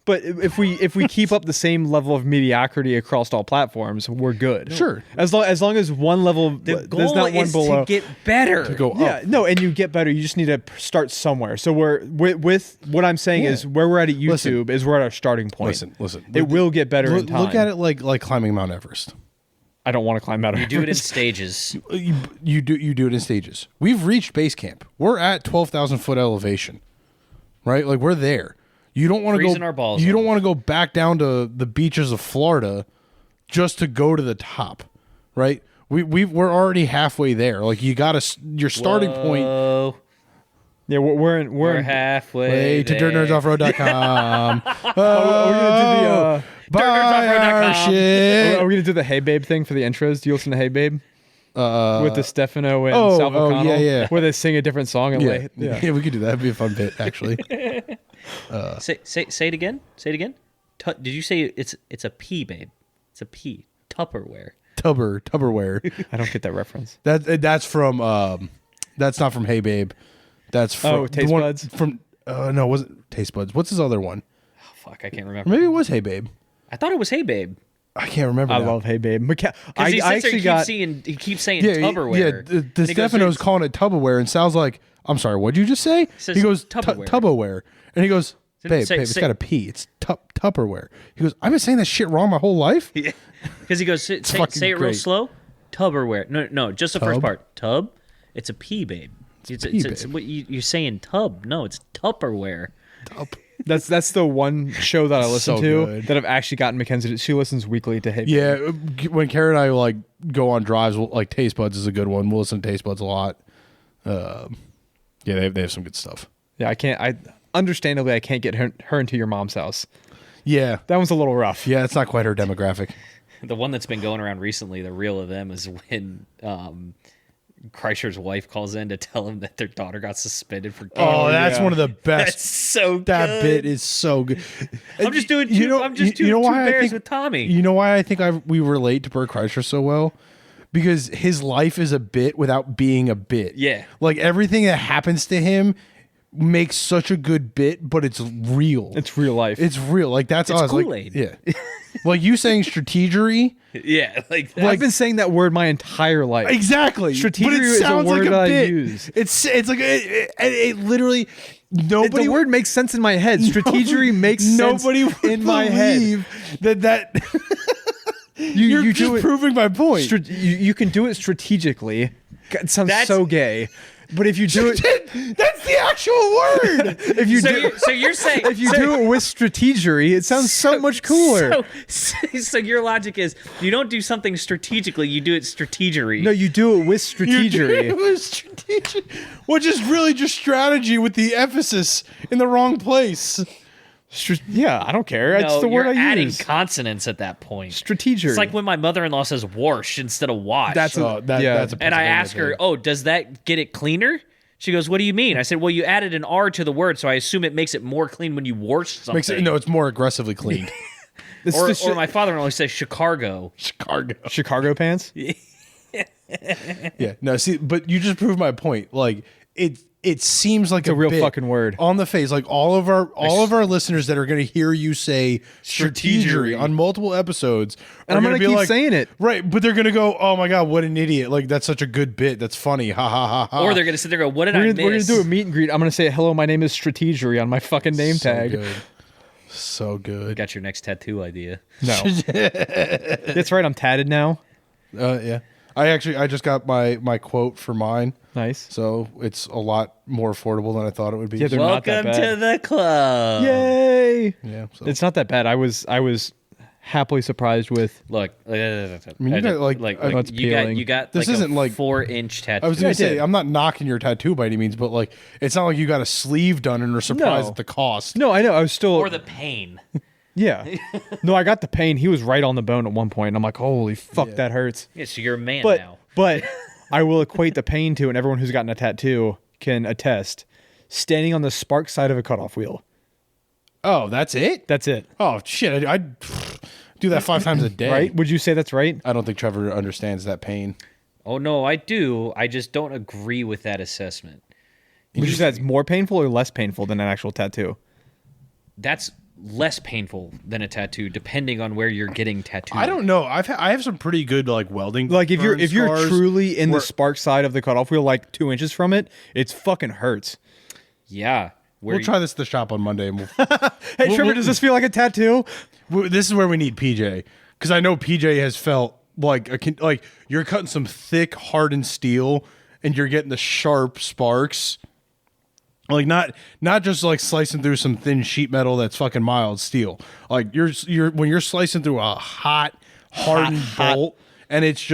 But if we keep up the same level of mediocrity across all platforms, we're good. Sure. As long as one level, The there's goal not one is below. to get better. To go Yeah, up. no, and you get better. You just need to start somewhere. So we're with what I'm saying is, where we're at YouTube is we're at our starting point. Listen. It will get better in time. Look at it like climbing Mount Everest. I don't want to climb out of You do it in stages. You do it in stages. We've reached base camp. We're at 12,000 foot elevation, right? Like, we're there. You don't want to Freezing go. our balls You don't off. want to go back down to the beaches of Florida just to go to the top, right? We're already halfway there. Like, you got to your starting point. Whoa, Yeah, we're we're halfway Way to there. DirtNerdsOffroad.com. Are we gonna Buy our DirtNerdsOffroad.com. shit. are we gonna do the Hey Babe thing for the intros? Do you listen to Hey Babe? With the Stefano and oh, Sal oh, Vulcano, yeah. where they sing a different song and Yeah, we could do that. That'd be a fun bit, actually. Say it again. Say it again. Did you say it's a P, babe? It's a P. Tupperware. Tupperware. I don't get that reference. That's from. That's not from Hey Babe. That's from Taste the one Buds? From no, it wasn't Taste Buds. What's his other one? Oh, fuck, I can't remember. Maybe it was Hey Babe. I thought it was Hey Babe. I can't remember. I now. love Hey Babe. Because he actually got. he keeps saying Yeah, Tupperware. yeah. The And he goes, Stefano's "It's- calling it Tupperware and sounds like. I'm sorry. What'd you just say? says He goes Tupperware. Tupperware, and he goes, babe, Say- it's say- got a P. It's Tupperware. He goes, I've been saying that shit wrong my whole life. Because he goes, say fucking it real great. slow. Tubberware. No, just the first Tub? part. Tub. It's a P, babe. It's P, babe. what you're saying tub. No, it's Tupperware. That's the one show that I listen So to good. that I've actually gotten Mackenzie. She listens weekly to Hey Babe. Yeah, when Karen and I like go on drives, like Taste Buds is a good one. We'll listen to Taste Buds a lot. Yeah, they have some good stuff. Yeah, I can't. Understandably, I can't get her into your mom's house. Yeah, That one's a little rough. yeah, it's not quite her demographic. The one that's been going around recently, the reel of them, is when Kreischer's wife calls in to tell him that their daughter got suspended for. Oh, that's yeah. one of the best. That's so that good. bit is so good. I'm just doing. I'm just doing two bears with Tommy. You know why I think we relate to Bert Kreischer so well? because his life is a bit without being a bit. Yeah. Like everything that happens to him makes such a good bit, but it's real. It's real life. It's real. Like that's It's us. Kool-Aid. Like, yeah. Like you saying strategery. Yeah, like I've been saying that word my entire life. Exactly. Strategery but it is a sounds word like a that I bit. use. It's like it literally nobody The word makes sense in my head. Strategery makes sense nobody would in my head. believe that You you're do just it. proving my point. You can do it strategically. God, it sounds That's- so gay. But if you do it, That's the actual word. if you do, so you're saying if you do it with strategery, it sounds so much cooler. So your logic is you don't do something strategically, you do it strategery. No, you do it with It strategery. was strategic, which is really just strategy with the emphasis in the wrong place. Yeah, I don't care. That's No, the word you're I adding use. consonants at that point. Strategery. It's like when my mother-in-law says wash instead of wash. That's Oh, yeah. that's a and I Pennsylvania ask her, thing. "Oh, does that get it cleaner?" She goes, "What do you mean?" I said, "Well, you added an R to the word, so I assume it makes it more clean when you wash something." Makes it, no, it's more aggressively cleaned. It's or, the or my father-in-law says Chicago. Chicago. Chicago pants. Yeah, no, see, but you just proved my point. Like it seems like a real bit fucking word. on the face. Like all of our listeners that are going to hear you say strategery on multiple episodes, And I'm going gonna to be keep like, saying it. right? But they're going to go, "Oh my god, what an idiot! Like that's such a good bit. That's funny. Ha ha ha ha." Or they're gonna sit there and go, "What did I We're miss?" gonna do a meet and greet. I'm gonna say, "Hello, my name is Strategery" on my fucking name tag. Good. So good. Got your next tattoo idea. No, that's right. I'm tatted now. Yeah. I just got my quote for mine, Nice. so it's a lot more affordable than I thought it would be. Yeah, they're not that Welcome bad. to the club. Yay! yeah. So. It's not that bad. I was happily surprised with. Look, mean, you got, it's peeling. you got This like isn't a like- 4-inch tattoo. I was gonna I say did. I'm not knocking your tattoo by any means, but like it's not like you got a sleeve done and are surprised No. at the cost. No, I know. I was still. or the pain. Yeah. No, I got the pain. He was right on the bone at one point, and I'm like, holy fuck, that hurts. Yeah, so you're a man But now. but I will equate the pain to, and everyone who's gotten a tattoo can attest, standing on the spark side of a cutoff wheel. Oh, that's it? That's it. Oh shit! I do that 5 times a day. Right? Would you say that's right? I don't think Trevor understands that pain. Oh no, I do. I just don't agree with that assessment. Would you say that's more painful or less painful than an actual tattoo? That's less painful than a tattoo, depending on where you're getting tattooed. I don't know. I have some pretty good like welding. Like if you're burn scars truly in where- the spark side of the cutoff wheel, like 2 inches from it, it's fucking hurts. Yeah. Where We'll try this at the shop on Monday, and Hey Trevor, does this feel like a tattoo? this is where we need PJ, because I know PJ has felt like like you're cutting some thick hardened steel and you're getting the sharp sparks. Like not just like slicing through some thin sheet metal that's fucking mild steel. Like you're when you're slicing through a hot hardened bolt, and it's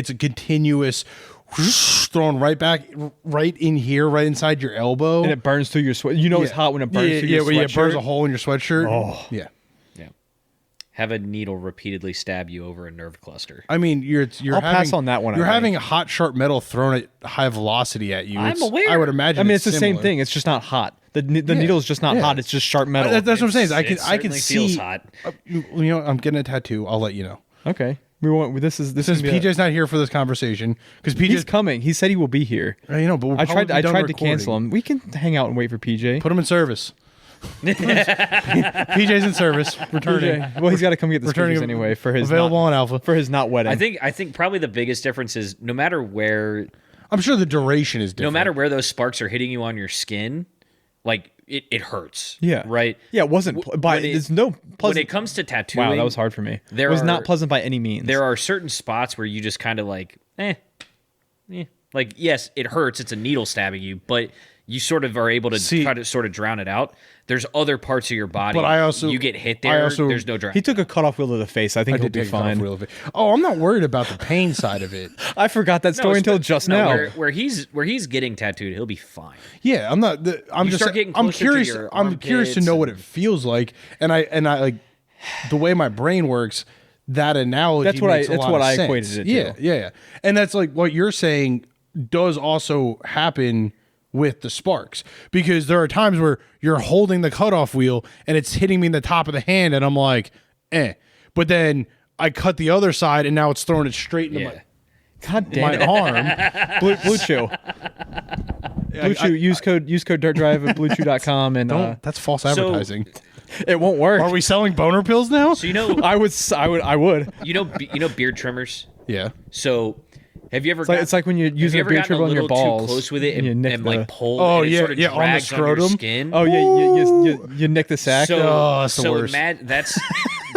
a continuous thrown right back right in here, right inside your elbow. And it burns through your sweat. You know it's hot when it burns through your where it burns sweatshirt. a hole in your sweatshirt. Oh. Yeah. Yeah. Have a needle repeatedly stab you over a nerve cluster. I mean, you're I'll having, pass on that one, I You're think. having a hot, sharp metal thrown at high velocity at you. I'm It's- aware. I would imagine. I mean, it's the same similar. thing. It's just not hot. The needle's just not yeah. hot. It's just sharp metal. That's what I'm saying. Is I It can certainly see. feels hot. You know, I'm getting a tattoo. I'll let you know. Okay. We want this is Since gonna be PJ's not here for this conversation, because he's PJ's coming. He said he will be here. you know, but we're I tried probably done to recording. cancel him. We can hang out and wait for PJ. Put him in service. PJ's in service. Returning. PJ. Well, he's got to come get the Returning speakers anyway for his available not, on Alpha. for his not wedding. I think probably the biggest difference is no matter where I'm sure the duration is different. no matter where those sparks are hitting you on your skin, like it hurts. Yeah. Right? Yeah, it wasn't. There's no pleasant. When it comes to tattooing, Wow, that was hard for me. It there was are- not pleasant by any means. there are certain spots where you just kind of like, like, yes, it hurts. It's a needle stabbing you, but you sort of are able to try to sort of drown it out. There's other parts of your body. But I also- you get hit I there. also- There's no drown. He took a cutoff wheel to the face. I think I he'll did be take it off fine. real bit. Oh, I'm not worried about the pain side of it. I forgot that story until just now. Where he's getting tattooed, he'll be fine. Yeah, I'm not. I'm You just. start getting I'm closer to curious. your I'm curious to know what it feels like, and I like the way my brain works. That analogy. That's what makes a that's lot what of I sense. equated it to. Yeah, and that's like what you're saying does also happen with the sparks, because there are times where you're holding the cutoff wheel and it's hitting me in the top of the hand, and I'm like, but then I cut the other side and now it's throwing it straight into Yeah. my. God damn my it. arm. Blue Chew. Blue Chew. Use code DirtDrive at BlueChew.com and That's false advertising. it won't work. Are we selling boner pills now? So you know, I would. you know beard trimmers. Yeah. So have you ever? It's like when you're have using you a ever beard gotten trimmer a on your little balls. too close with it you and, nick and the- like pull? Oh, and it yeah, sort of yeah, on the drags on your scrotum. skin. Oh yeah, you nick the sack. So, Oh, that's the so worst.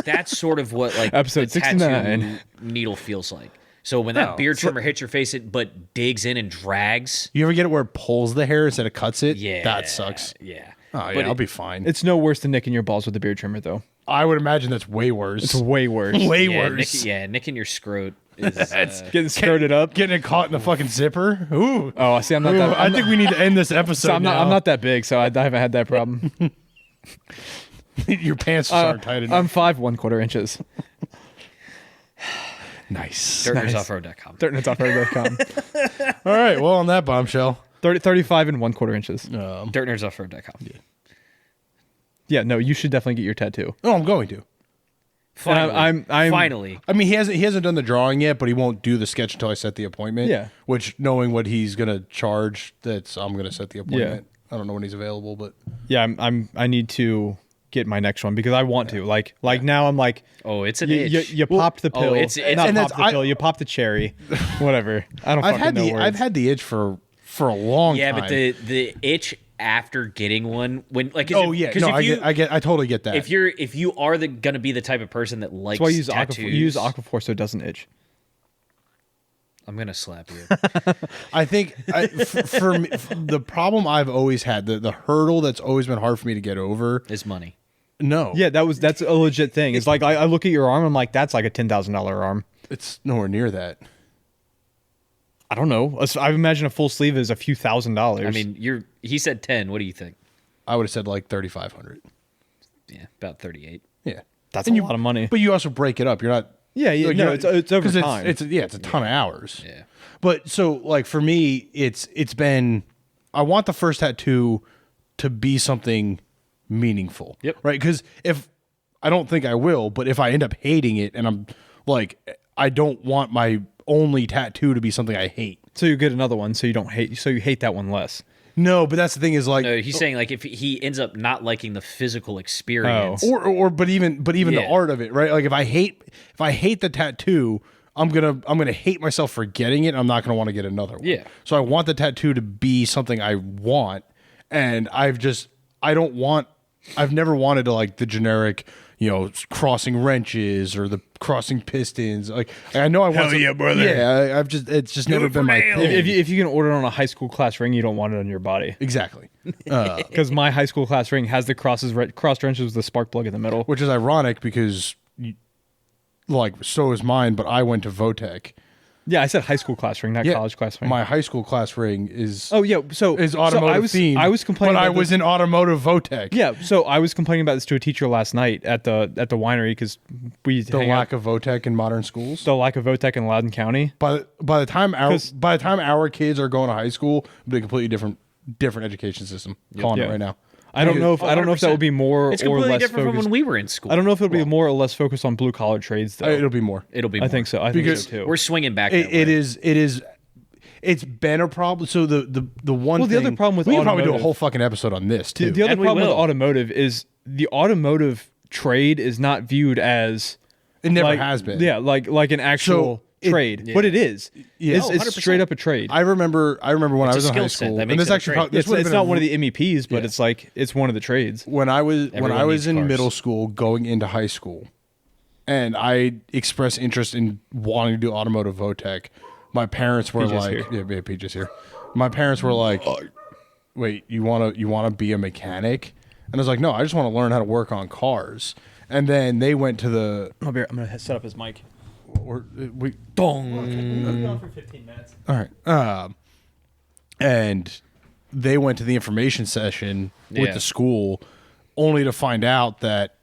that's sort of what like Episode the tattoo 69. needle feels like. So when that Oh, beard so- trimmer hits your face, it but digs in and drags. You ever get it where it pulls the hair instead of cuts it? Yeah, That sucks. Yeah. Oh, yeah, But I'll be fine. It's no worse than nicking your balls with a beard trimmer, though. I would imagine that's way worse. It's way worse. way yeah, worse. nicking your scrot is. Getting skirted up. Getting it caught in the fucking zipper. Ooh. Oh, I see. I'm not Ooh, that. I think we need to end this episode. So I'm now. not that big, so I haven't had that problem. Your pants aren't tight enough. I'm 5 1/4 inches. Nice. DirtNerdsOffroad.com. DirtNerdsOffroad.com. All right. Well, on that bombshell. 35 1/4 inches. DirtNerdsOffroad.com. Yeah, no, you should definitely get your tattoo. Oh, I'm going to. Finally, I'm finally. I mean, he hasn't done the drawing yet, but he won't do the sketch until I set the appointment. Yeah. Which, knowing what he's gonna charge, I'm gonna set the appointment. I don't know when he's available, but Yeah, I need to get my next one because I want to. Like now I'm like, Oh, it's an you, itch. you popped the Oh, pill. it's- not and popped that's- the pill. You popped the cherry. Whatever. I don't fucking know words. I've had the itch for a long Yeah, time. but the itch after getting one when like oh yeah, no, I totally get that. if you are gonna be the type of person that likes That's why you use tattoos, Aquaphor. You use Aquaphor so it doesn't itch. I'm gonna slap you. I think for me, the problem I've always had, the hurdle that's always been hard for me to get over. Is money. No, Yeah, that's a legit thing. It's like I look at your arm, I'm like, that's like a $10,000 arm. it's nowhere near that. I don't know. I imagine a full sleeve is a few $1,000s. I mean, he said 10. What do you think? I would have said like 3,500. Yeah, about 38. Yeah, that's And a lot of money. But you also break it up. You're not. Yeah, like, no, you're not- it's over 'cause time. It's a ton of hours. Yeah. But so like for me, it's been. I want the first tattoo to be something meaningful. Yep. Right. Because if I don't think I will, but if I end up hating it, and I'm like, I don't want my only tattoo to be something I hate. So you get another one, so you don't hate. So you hate that one less. No, but that's the thing is like, No, he's saying like if he ends up not liking the physical experience. but even the Yeah. art of it, right? Like if I hate the tattoo, I'm gonna hate myself for getting it. I'm not gonna want to get another one. Yeah. So I want the tattoo to be something I want, and I've never wanted to like the generic, crossing wrenches or the crossing pistons. Like I know I want. yeah, brother. Yeah, it's just never been my thing. If you can order it on a high school class ring, you don't want it on your body. Exactly. Because my high school class ring has the cross wrenches with the spark plug in the middle. Which is ironic because, so is mine, but I went to Votech. Yeah, I said high school class ring, not college class ring. My hhigh school class ring is oh yeah, so is automotive themed. I was complaining, but I about was this- in automotive Votech. Yeah, so I was complaining about this to a teacher last night at the winery because we The lack of Votech in modern schools. the lack of Votech in Loudoun County. By the time our kids are going to high school, it'll be a completely different education system. Calling Yeah. it right now. I don't know if that 100%. would be more It's or completely less different focused. from when we were in school. I don't know if it'll be more or less focused on blue collar trades though. It'll be more. It'll be. I More. think so. I think Because so too. We're swinging back. That It way. is. It's been a problem. So the one. Well, the thing, other problem with we can probably do a automotive- whole fucking episode on this too. the other And we problem with will. automotive is the automotive trade is not viewed as it never like, has been. Yeah, like an actual trade, but it is. Yeah. It's, Oh, it's 100%. straight up a trade. I remember when I It's a was in high skill set school, that and makes this it a actually trade. It's would've been not a one of the MEPs, but Yeah. it's like it's one of the trades. when I was Everyone needs in cars. middle school going into high school, and I expressed interest in wanting to do automotive Votech. My parents were PJ's like, here. "Yeah, PJ's here." My parents were like, "Wait, you want to be a mechanic?" And I was like, "No, I just want to learn how to work on cars." And then they went to the I'm gonna set up his mic. we Dong. For 15 minutes. all right. And they went to the information session with Yeah. the school, only to find out that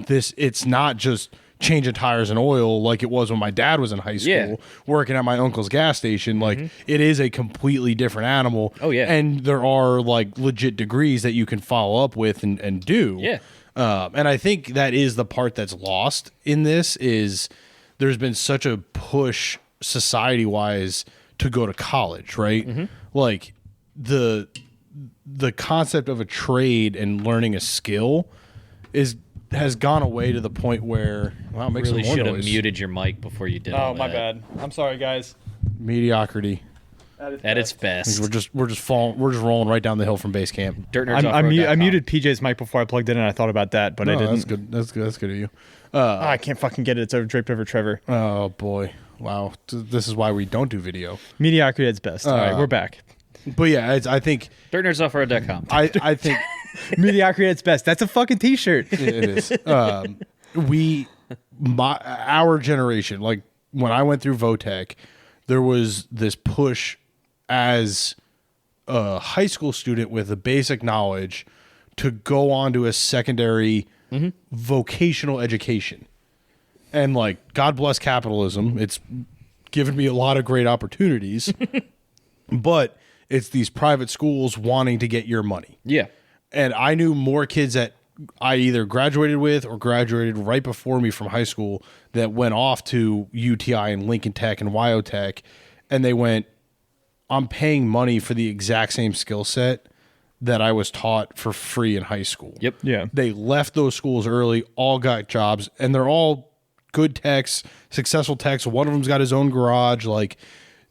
it's not just changing tires and oil like it was when my dad was in high school Yeah. working at my uncle's gas station. Like it is a completely different animal. Oh, yeah. And there are like legit degrees that you can follow up with and do. Yeah. And I think that is the part that's lost in this is there's been such a push society wise to go to college, right? Like the concept of a trade and learning a skill has gone away to the point where make Really some more should have noise. muted your mic before you did. Oh, all my that. bad. I'm sorry, guys. Mediocrity. At its best. We're just rolling right down the hill from base camp. I muted PJ's mic before I plugged it in. I thought about that, but I didn't. That's good. That's good. That's good of you. I can't fucking get it. It's draped over Trevor. Oh boy. Wow. This is why we don't do video. Mediocrity at its best. All right, we're back. But yeah, I think DirtNerdsOffroad.com. I think Mediocrity at its best. That's a fucking t-shirt. it is. Our generation, like when I went through Votech, there was this push as a high school student with a basic knowledge to go on to a secondary vocational education. And like, God bless capitalism. It's given me a lot of great opportunities, but it's these private schools wanting to get your money. Yeah. And I knew more kids that I either graduated with or graduated right before me from high school that went off to UTI and Lincoln Tech and WyoTech, and they went, I'm paying money for the exact same skill set that I was taught for free in high school. Yep. Yeah. They left those schools early, all got jobs, and they're all good techs, successful techs. One of them's got his own garage. Like,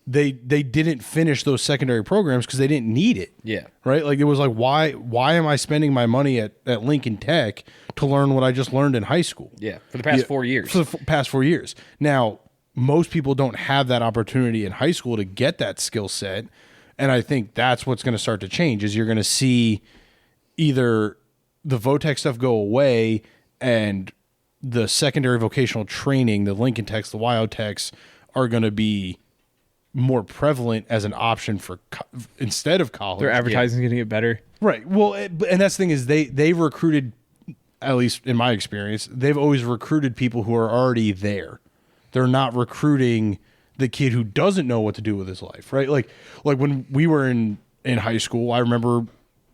they didn't finish those secondary programs because they didn't need it. Yeah. Right? Like, it was like, why am I spending my money at Lincoln Tech to learn what I just learned in high school? Yeah. For the past 4 years. For the past 4 years. Now, most people don't have that opportunity in high school to get that skill set. And I think that's what's going to start to change is you're going to see either the Votech stuff go away and the secondary vocational training, the Lincoln Techs, the WyoTechs are going to be more prevalent as an option for instead of college. Their advertising's going to get better. Right. Well, and that's the thing is they recruited, at least in my experience, they've always recruited people who are already there. They're not recruiting the kid who doesn't know what to do with his life, right? Like when we were in high school, I remember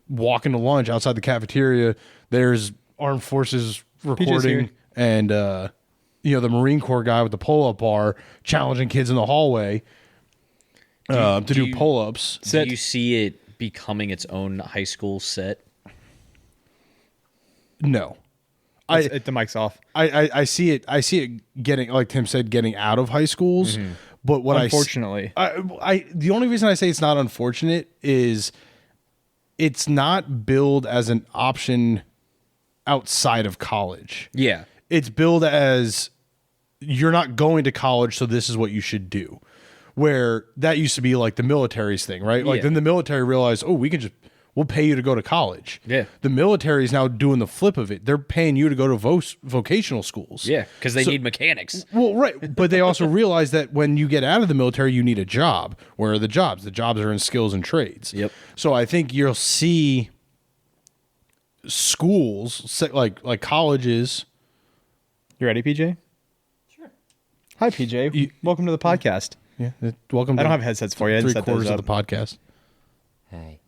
walking to lunch outside the cafeteria. There's Armed Forces recording and the Marine Corps guy with the pull-up bar challenging kids in the hallway to do pull-ups. Do you see it becoming its own high school set? No. The mic's off. I see it getting, like Tim said, getting out of high schools. But what Unfortunately. the only reason I say it's not unfortunate is it's not billed as an option outside of college. Yeah. It's billed as you're not going to college, so this is what you should do. Where that used to be like the military's thing, right? Like then the military realized, we'll pay you to go to college. Yeah. The military is now doing the flip of it. They're paying you to go to vocational schools. Yeah, because they need mechanics. Well, right. But they also realize that when you get out of the military, you need a job. Where are the jobs? The jobs are in skills and trades. Yep. So I think you'll see schools, like colleges. You ready, PJ? Sure. Hi, PJ. Welcome to the podcast. Yeah. Welcome. I don't have headsets for you. I didn't set those 3/4 up. of the podcast. Hi.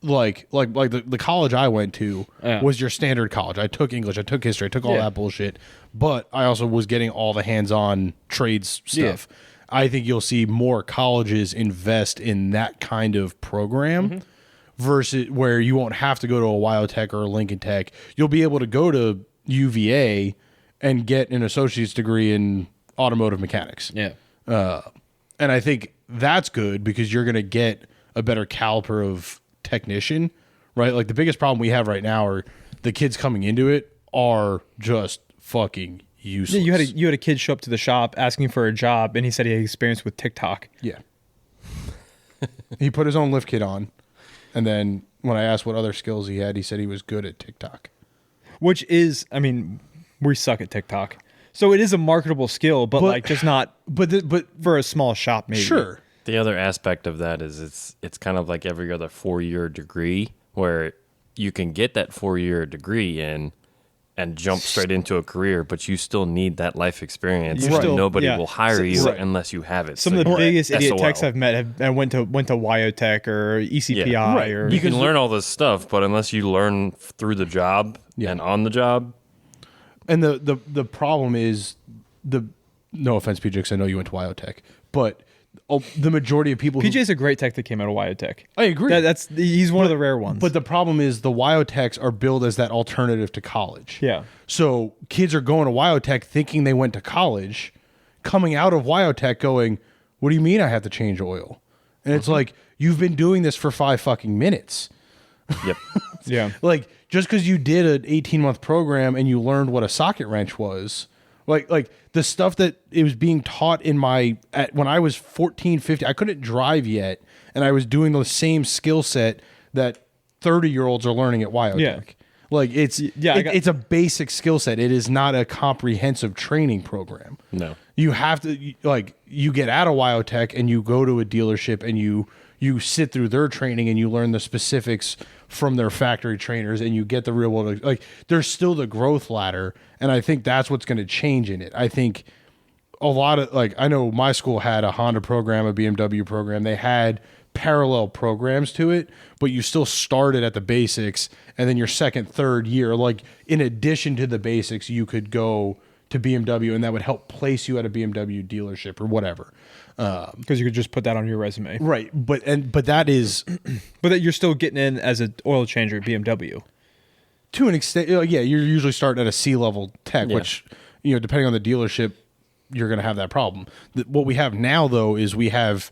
Like the college I went to Yeah. was your standard college. I took English, I took history, I took all that bullshit, but I also was getting all the hands-on trades stuff. I think you'll see more colleges invest in that kind of program versus where you won't have to go to a WyoTech or a Lincoln Tech. You'll be able to go to UVA and get an associate's degree in automotive mechanics. Yeah. And I think that's good because you're going to get a better caliber of technician, right? Like the biggest problem we have right now are the kids coming into it are just fucking useless. Yeah, you had a kid show up to the shop asking for a job, and he said he had experience with TikTok. Yeah. He put his own lift kit on, and then when I asked what other skills he had, he said he was good at TikTok. Which is, I mean, we suck at TikTok. So it is a marketable skill, but like just not but for a small shop maybe. Sure. The other aspect of that is it's kind of like every other 4-year degree where you can get that 4-year degree in and jump straight into a career, but you still need that life experience. You're still- Nobody yeah. will hire you Right. unless you have it. Some So of the you're biggest idiot SOL. techs I've met have went to WyoTech or ECPI Yeah. or You can learn all this stuff, but unless you learn through the job Yeah. and on the job, And the problem is no offense, PJ, because I know you went to Wyotech, but the majority of people PJ's a great tech that came out of Wyotech. I agree. He's one of the rare ones. But the problem is the Wyotechs are billed as that alternative to college. Yeah. So kids are going to Wyotech thinking they went to college, coming out of Wyotech going, what do you mean I have to change oil? And it's like, you've been doing this for 5 fucking minutes. Yep. Yeah. Like, just because you did an 18-month program and you learned what a socket wrench was, like the stuff that it was being taught when I was 14, 15, I couldn't drive yet, and I was doing the same skill set that 30-year-olds are learning at Wyotech. Yeah. Like, it's a basic skill set. It is not a comprehensive training program. No. You have to, like, you get out of Wyotech and you go to a dealership and you sit through their training and you learn the specifics from their factory trainers and you get the real world. Like, there's still the growth ladder, and I think that's what's going to change in it. I think a lot of, like, I know my school had a Honda program, a BMW program. They had parallel programs to it, but you still started at the basics, and then your second, third year, like, in addition to the basics, you could go to BMW, and that would help place you at a BMW dealership or whatever. Because you could just put that on your resume. Right, but that is But that you're still getting in as an oil changer at BMW. to an extent. Yeah, you're usually starting at a C-level tech, which, depending on the dealership, you're going to have that problem. What we have now, though, is we have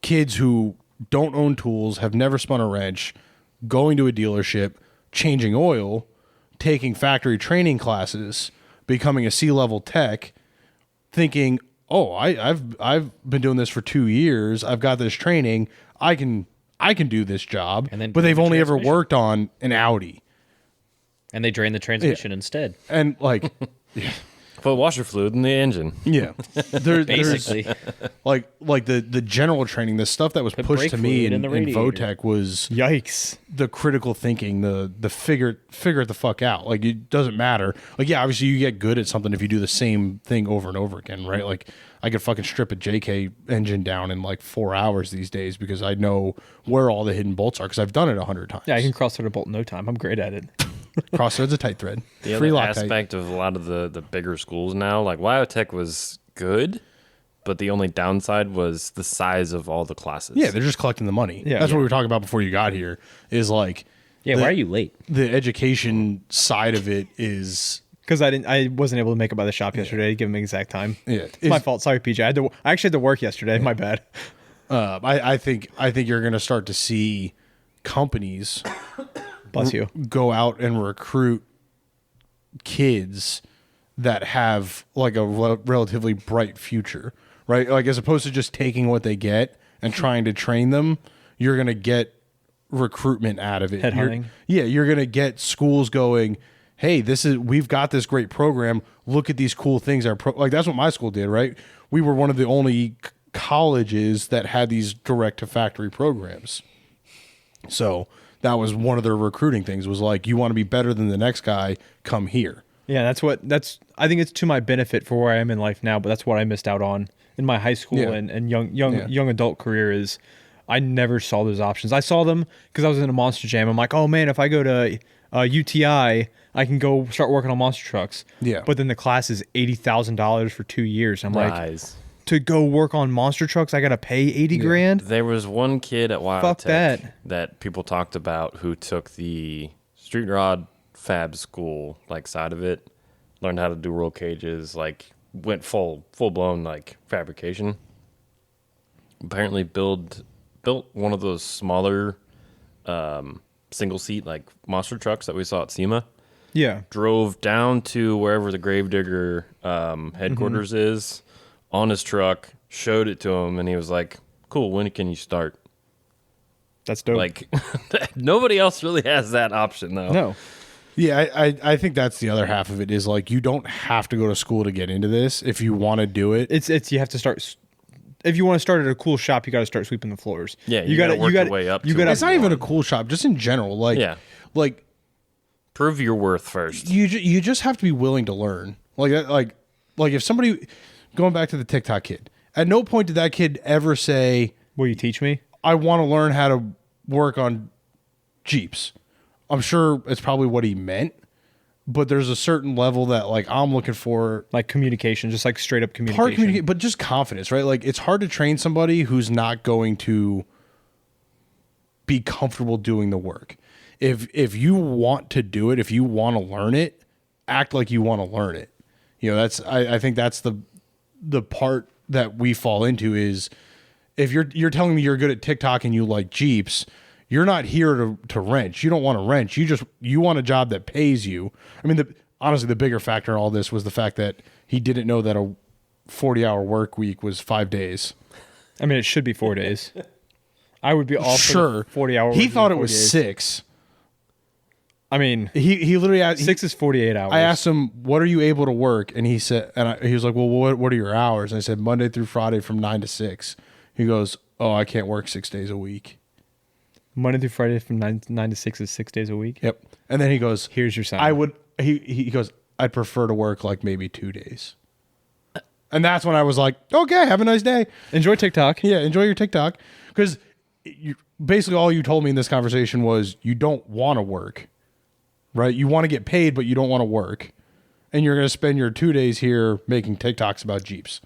kids who don't own tools, have never spun a wrench, going to a dealership, changing oil, taking factory training classes, becoming a C-level tech, thinking, oh, I've been doing this for 2 years. I've got this training. I can do this job. And then but they've drain the only ever transmission. worked on an Audi. And they drain the transmission instead. And like, Put washer fluid in the engine. yeah, there's Basically. like the general training, the stuff that was pushed brake to me fluid in in the radiator. Votech was Yikes. the critical thinking, the figure it the fuck out. Like, it doesn't matter. Like, yeah, obviously you get good at something if you do the same thing over and over again, right? Like, I could fucking strip a JK engine down in like 4 hours these days because I know where all the hidden bolts are because I've done it 100 times. Yeah, I can cross thread a bolt in no time. I'm great at it. Crossthread's a tight thread. The Free other Loctite. aspect of a lot of the bigger schools now, like Wyotech was good, but the only downside was the size of all the classes. Yeah, they're just collecting the money. Yeah. That's what we were talking about before you got here. Is like, Yeah, why are you late? the education side of it is Because I wasn't able to make it by the shop yesterday to give him exact time. Yeah. It's my fault. Sorry, PJ. I actually had to work yesterday. My bad. I think you're going to start to see companies Bless you. go out and recruit kids that have like a relatively bright future, right? Like, as opposed to just taking what they get and trying to train them, you're going to get recruitment out of it. Headhunting. You're going to get schools going, hey, we've got this great program. Look at these cool things. Like, that's what my school did, right? We were one of the only colleges that had these direct to factory programs. So that was one of their recruiting things, was like, you want to be better than the next guy, come here. Yeah, I think it's to my benefit for where I am in life now, but that's what I missed out on in my high school Yeah. and young adult career is I never saw those options. I saw them because I was in a monster jam. I'm like, oh man, if I go to UTI, I can go start working on monster trucks. Yeah. But then the class is $80,000 for 2 years. I'm like, Rise. to go work on monster trucks, I got to pay 80 grand. There was one kid at Fuck Wyotech that. people talked about who took the street rod fab school like side of it, learned how to do roll cages, like went full blown like fabrication. Apparently built one of those smaller single seat like monster trucks that we saw at SEMA. Yeah. Drove down to wherever the Gravedigger headquarters is on his truck, showed it to him, and he was like, cool, when can you start? That's dope. Like, nobody else really has that option, though. no. Yeah, I think that's the other half of it, is like, you don't have to go to school to get into this if you want to do it. It's you have to start. If you want to start at a cool shop, you got to start sweeping the floors. Yeah, you gotta work your way up You to got it. It's not even a cool shop, just in general. Like, Yeah. like Prove your worth first. you just have to be willing to learn. Like if somebody, going back to the TikTok kid, at no point did that kid ever say, Will you teach me? I want to learn how to work on Jeeps. I'm sure it's probably what he meant, but there's a certain level that like I'm looking for. Like communication, just like straight up communication. Hard communicate, but just confidence, right? Like it's hard to train somebody who's not going to be comfortable doing the work. If you want to do it, if you want to learn it, act like you want to learn it. That's I think that's the part that we fall into is if you're telling me you're good at TikTok and you like Jeeps, you're not here to wrench. You don't want to wrench. You want a job that pays you. I mean, honestly, the bigger factor in all this was the fact that he didn't know that a 40-hour work week was 5 days. I mean, it should be 4 days. I would be all Sure. 40-hour. He thought it was 6. I mean, he literally asked, 6 is 48 hours. I asked him, "What are you able to work?" And he said, he was like, "Well, what are your hours?" And I said, "Monday through Friday from 9 to 6." He goes, "Oh, I can't work 6 days a week." Monday through Friday from 9 to 6 is 6 days a week. Yep. And then he goes, Here's your sign. I would. He goes, "I'd prefer to work like maybe 2 days." And that's when I was like, "Okay, have a nice day. Enjoy TikTok. Yeah, enjoy your TikTok." Because basically all you told me in this conversation was you don't want to work, right? You want to get paid, but you don't want to work, and you're going to spend your 2 days here making TikToks about Jeeps.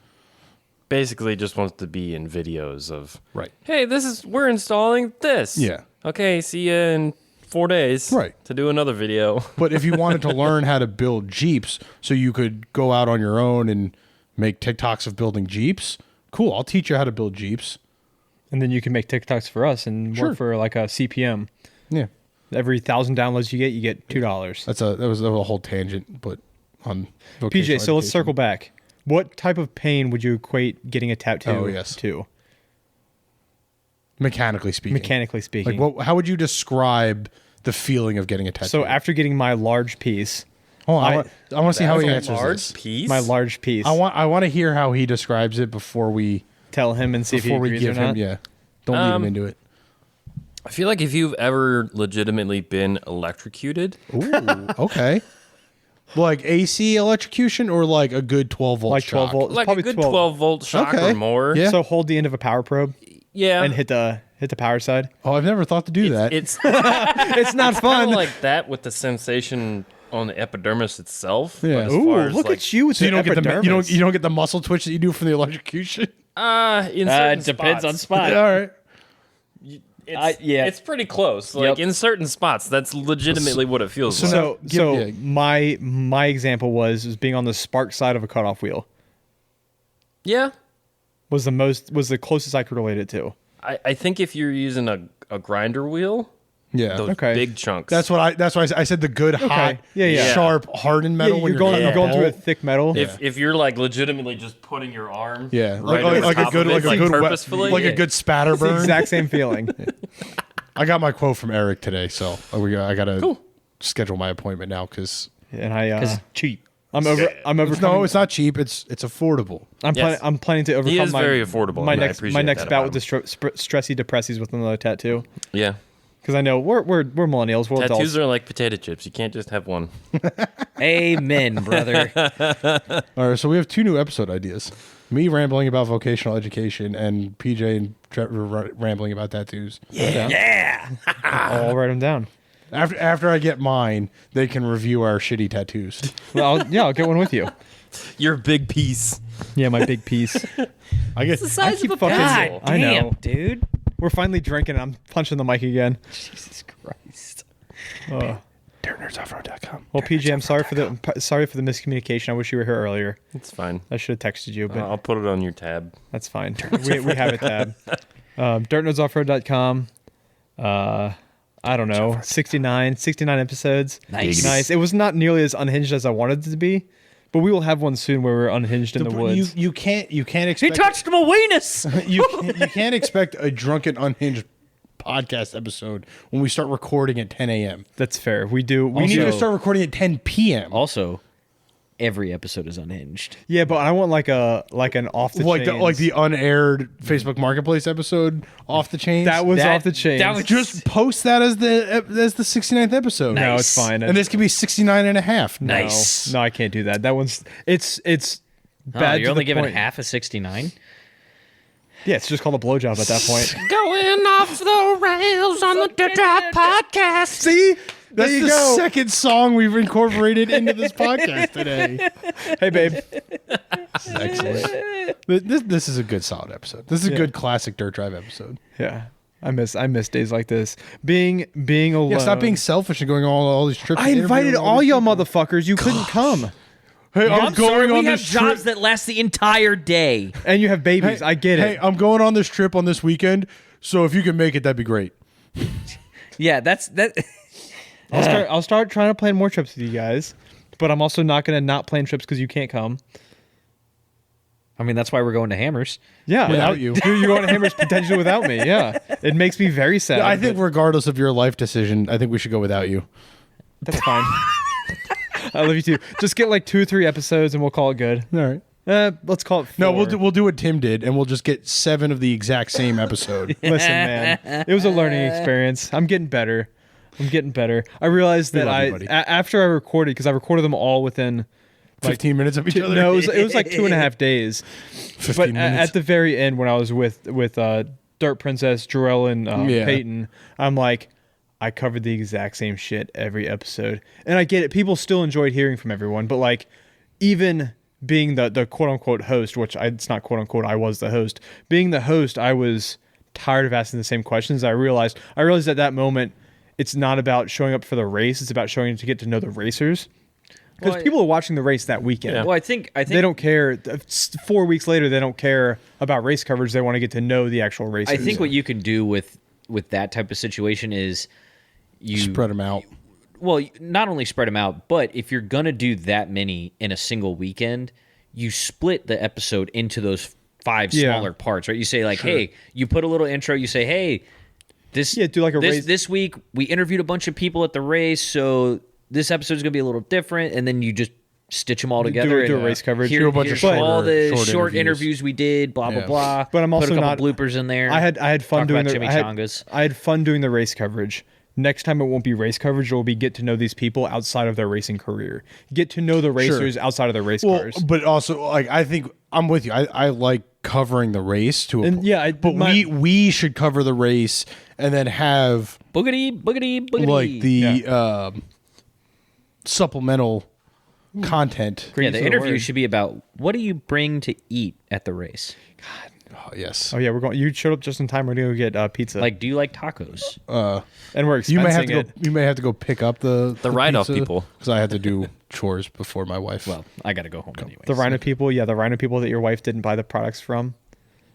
Basically, just wants to be in videos of, Right. hey, we're installing this. Yeah. Okay, see you in 4 days. Right. To do another video. But if you wanted to learn how to build Jeeps so you could go out on your own and make TikToks of building Jeeps, cool. I'll teach you how to build Jeeps. And then you can make TikToks for us and Sure. work for like a CPM. Yeah. Every 1,000 downloads you get $2. That was a whole tangent, but on vocational PJ, so let's education. circle back. What type of pain would you equate getting a tattoo to? Mechanically speaking. Mechanically speaking. Like, how would you describe the feeling of getting a tattoo? So after getting my large piece, I want to see how he That's a answers large this. piece. my large piece, I want to hear how he describes it before we tell him and see if he agrees give or not. him. Yeah, don't lead him into it. I feel like if you've ever legitimately been electrocuted, Ooh, okay. Like AC electrocution or like a good 12 volt Like shock? 12 volt. It's like probably a good 12. 12-volt shock Okay. or more. Yeah. So hold the end of a power probe Yeah. and hit the power side. Oh, I've never thought to do that. It's It's not kind fun. of like that with the sensation on the epidermis itself. Yeah. But as Ooh, far as look like, at you with so you the don't get epidermis. you don't get the muscle twitch that you do from the electrocution. in certain Depends on spots. spot. All right. Yeah. It's pretty close. Like Yep. in certain spots, that's legitimately what it feels like. So Give- my example was being on the spark side of a cutoff wheel Yeah. was the closest I could relate it to. I think if you're using a grinder wheel, Yeah. those Okay. big chunks. That's why I said the good hot, Yeah. sharp, hardened metal. Yeah, when you're going getting through a bolt. thick metal. if you're like legitimately just putting your arm Yeah, right like over a top good of it, like a good purposefully. like a good spatter It's the burn. exact same feeling. I got my quote from Eric today, so I gotta schedule my appointment now because And I cheap. I'm over. no, it's not cheap. It's affordable. Yes. I'm planning to overcome He is my very affordable, My and I next appreciate next that bout about with the stressy depressies with another tattoo. Yeah. Because I know we're millennials. We're Tattoos adults. are like potato chips. You can't just have one. Amen, brother. All right, so we have 2 new episode ideas: me rambling about vocational education, and PJ and Trevor rambling about tattoos. I'll write them down. After I get mine, they can review our shitty tattoos. Well, I'll get one with you. Your big piece. Yeah, my big piece. I get The size keep of a fucking- God I know. damn, dude. We're finally drinking. And I'm punching the mic again. Jesus Christ. DirtNerdsOffroad.com. Well, PJ, I'm sorry for the miscommunication. I wish you were here earlier. It's fine. I should have texted you, but I'll put it on your tab. that's fine. We have a tab. DirtNerdsOffroad.com. I don't know. 69 episodes. Nice. It was not nearly as unhinged as I wanted it to be, but we will have one soon where we're unhinged in the woods. You can't He expect touched my weenus. you can't expect a drunken unhinged podcast episode when we start recording at 10 a.m. That's fair. We do. We need to Also- start recording at 10 p.m. Also, every episode is unhinged. Yeah, but I want like an off the like the unaired Facebook Marketplace episode off the chains. that was That- off the chain. that was- just post that as the 69th episode. no, Nice. it's fine. And this could be 69 and a half. No. Nice. No, I can't do that. That one's it's Oh, bad. you're to only the giving point. half a 69? Yeah, it's just called a blowjob at that point. Going off the rails on the Dirt Drive podcast. See, That's you the go. second song we've incorporated into this podcast today. Hey, babe. This is excellent. This is a good, solid episode. This is a good classic Dirt Drive episode. Yeah. I miss days like this. Being alone. Yeah, stop being selfish and going on all these trips. I and invited interviewing all these y'all people. motherfuckers. You couldn't come. Hey, I'm sorry, we have this jobs trip. that last the entire day. And you have babies. I get Hey, it. I'm going on this trip on this weekend, so if you can make it, that'd be great. Yeah, that's that. I'll start trying to plan more trips with you guys, but I'm also not going to not plan trips because you can't come. I mean, that's why we're going to Hammers. Yeah, Without you. You're going to Hammers potentially without me. Yeah, it makes me very sad. I think but regardless of your life decision, I think we should go without you. that's fine. I love you too. Just get like 2 or 3 episodes and we'll call it good. All right. Let's call it 4. No, we'll do what Tim did, and we'll just get 7 of the exact same episode. Listen, man, it was a learning experience. I'm getting better. I realized that love you, buddy. after I recorded, because I recorded them all within 15 minutes of each other. No, it was like 2.5 days. 15 But minutes. at the very end, when I was with Dirt Princess, Jarell, and Yeah. Peyton, I'm like, I covered the exact same shit every episode, and I get it. People still enjoyed hearing from everyone, but like, even being the quote unquote host, which it's not quote unquote, I was the host. Being the host, I was tired of asking the same questions. I realized at that moment, it's not about showing up for the race. It's about showing to get to know the racers. Because Well, people are watching the race that weekend. Yeah. Well, I think They don't care. 4 weeks later, they don't care about race coverage. They want to get to know the actual racers. I think what you can do with that type of situation is you Spread them out. Well, not only spread them out, but if you're gonna do that many in a single weekend, you split the episode into those 5 smaller parts, right? You say like, hey, you put a little intro. You say, hey, do like a race. this week we interviewed a bunch of people at the race, so this episode's gonna be a little different, and then you just stitch them all together. do a and, race coverage. Here, Do a bunch of here's all the short short interviews. interviews we did. Blah Yeah. blah blah. But I'm also put a not couple bloopers in there. I had fun Talk doing about the chimichangas. I had fun doing the race coverage. Next time it won't be race coverage. It will be get to know these people outside of their racing career. Get to know the racers outside of their race Well, cars. but also, like, I think I'm with you. I like covering the race to a And, point. yeah, but my- we should cover the race and then have Boogity boogity boogity. like the supplemental content. Great yeah, use the of the interview word. should be about what do you bring to eat at the race? Oh, yes. Oh yeah, we're going. You showed up just in time. We're gonna go get pizza. Like, do you like tacos? and we're expensing You may have to go. it. You may have to go pick up the write-off people. because I had to do chores before my wife. Well, I got to go home anyway. The Rhino people, the Rhino people that your wife didn't buy the products from.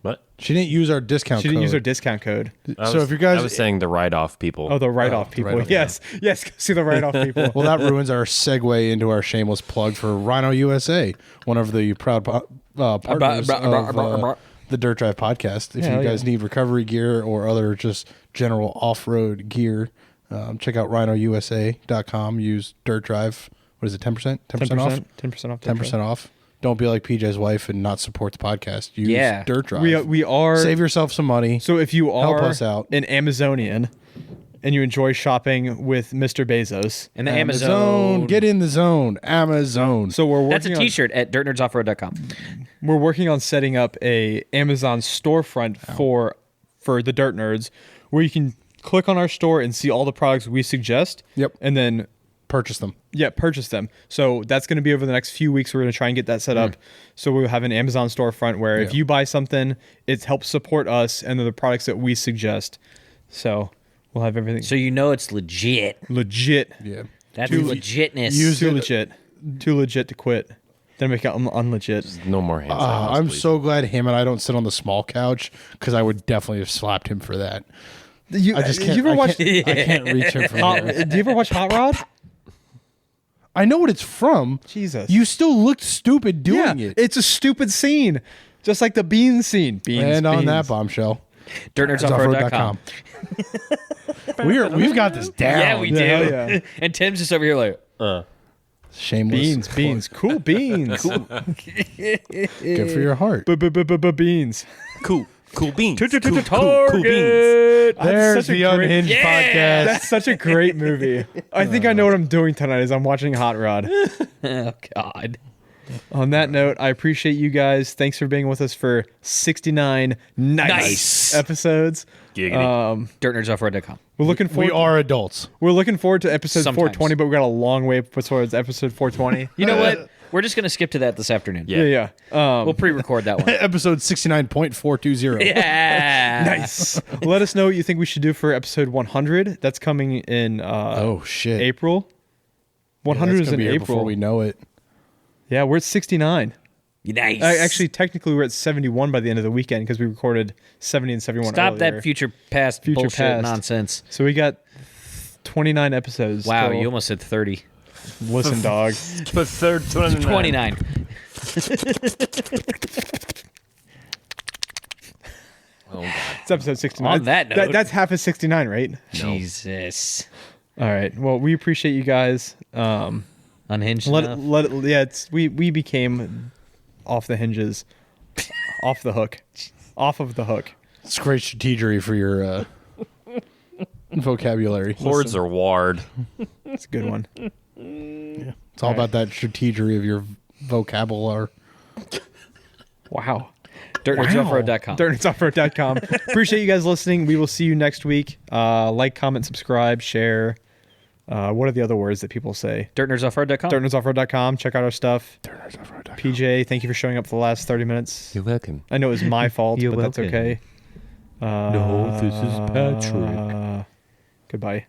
What? she didn't use our discount. She didn't use code. her discount code. So if you guys, I was saying the write-off people. Oh, the write-off people. write-off, Yes, yes. Go see the write-off people. well, that ruins our segue into our shameless plug for RhinoUsa, one of the proud partners of the Dirt Drive podcast. If Hell you guys need recovery gear or other just general off-road gear, check out RhinoUsa.com. Use Dirt Drive. What is it? 10%? 10% off. 10% off. 10% off. Don't be like PJ's wife and not support the podcast. Use Yeah. Dirt Drive. We are. Save yourself some money. So if you are Help us out. an Amazonian and you enjoy shopping with Mr. Bezos, and the Amazon. Get in the zone. Amazon. so we're That's working a T-shirt at DirtNerdsOffroad.com. we're working on setting up a Amazon storefront for the Dirt Nerds, where you can click on our store and see all the products we suggest. Yep. And then Purchase them. purchase them. So that's going to be over the next few weeks. We're going to try and get that set up. So we'll have an Amazon storefront where if you buy something, it helps support us and the products that we suggest. So we'll have everything So you know it's legit. legit. Yeah. That's legitness. Too legit. Too legit to quit. Then make it unlegit. No more hand signals, I'm please. so glad him and I don't sit on the small couch because I would definitely have slapped him for that. I just can't. You ever I watch? can't, I can't reach him from there. Do you ever watch Hot Rod? I know what it's from. Jesus. You still looked stupid doing yeah, it. it's a stupid scene, just like the beans scene. Beans. And on beans. that bombshell, DirtNerdsOffroad.com. We've got this down. Yeah, we do. Yeah, hell yeah. And Tim's just over here like, Shameless. Beans. Cool beans. Good for your heart. Beans. Cool beans. Target. Cool beans. There's such a the great- Unhinged podcast. That's such a great movie. I think I know what I'm doing tonight is I'm watching Hot Rod. Oh, God. On that note, I appreciate you guys. Thanks for being with us for 69 Nice. episodes. Giggity. DirtNerdsOffroad.com. We're looking forward. We are adults. We're looking forward to episode Sometimes. 420, but we got a long way towards episode 420. You know what? We're just gonna skip to that this afternoon. Yeah. We'll pre-record that one. Episode 69.420. Yeah. Nice. Let us know what you think we should do for episode 100. That's coming in Oh, shit. April. Yeah, 100 that's is gonna in be here April. before we know it. Yeah, we're at 69. Nice. Actually, technically, we're at 71 by the end of the weekend because we recorded 70 and 71 stop earlier. that future past Future bullshit past. nonsense. So we got 29 episodes. Wow, total. you almost said 30. Listen, dog. The third 29. Oh, God. It's episode 69. On that note- that's half of 69, right? Jesus. All right. Well, we appreciate you guys. Unhinged Let enough? yeah. We became off the hinges, off the hook, off of the hook. It's great strategery for your vocabulary. Hordes are ward. It's a good one. It's all about that strategery of your vocabulary. Wow. DirtNerdsOffroad.com. DirtNerdsOffroad.com. Appreciate you guys listening. We will see you next week. Like, comment, subscribe, share. What are the other words that people say? DirtNerdsOffroad.com. DirtNerdsOffroad.com. Check out our stuff. DirtNerdsOffroad.com. PJ, thank you for showing up for the last 30 minutes. You're welcome. I know it was my fault, You're but that's welcome. okay. No, this is Patrick. Goodbye.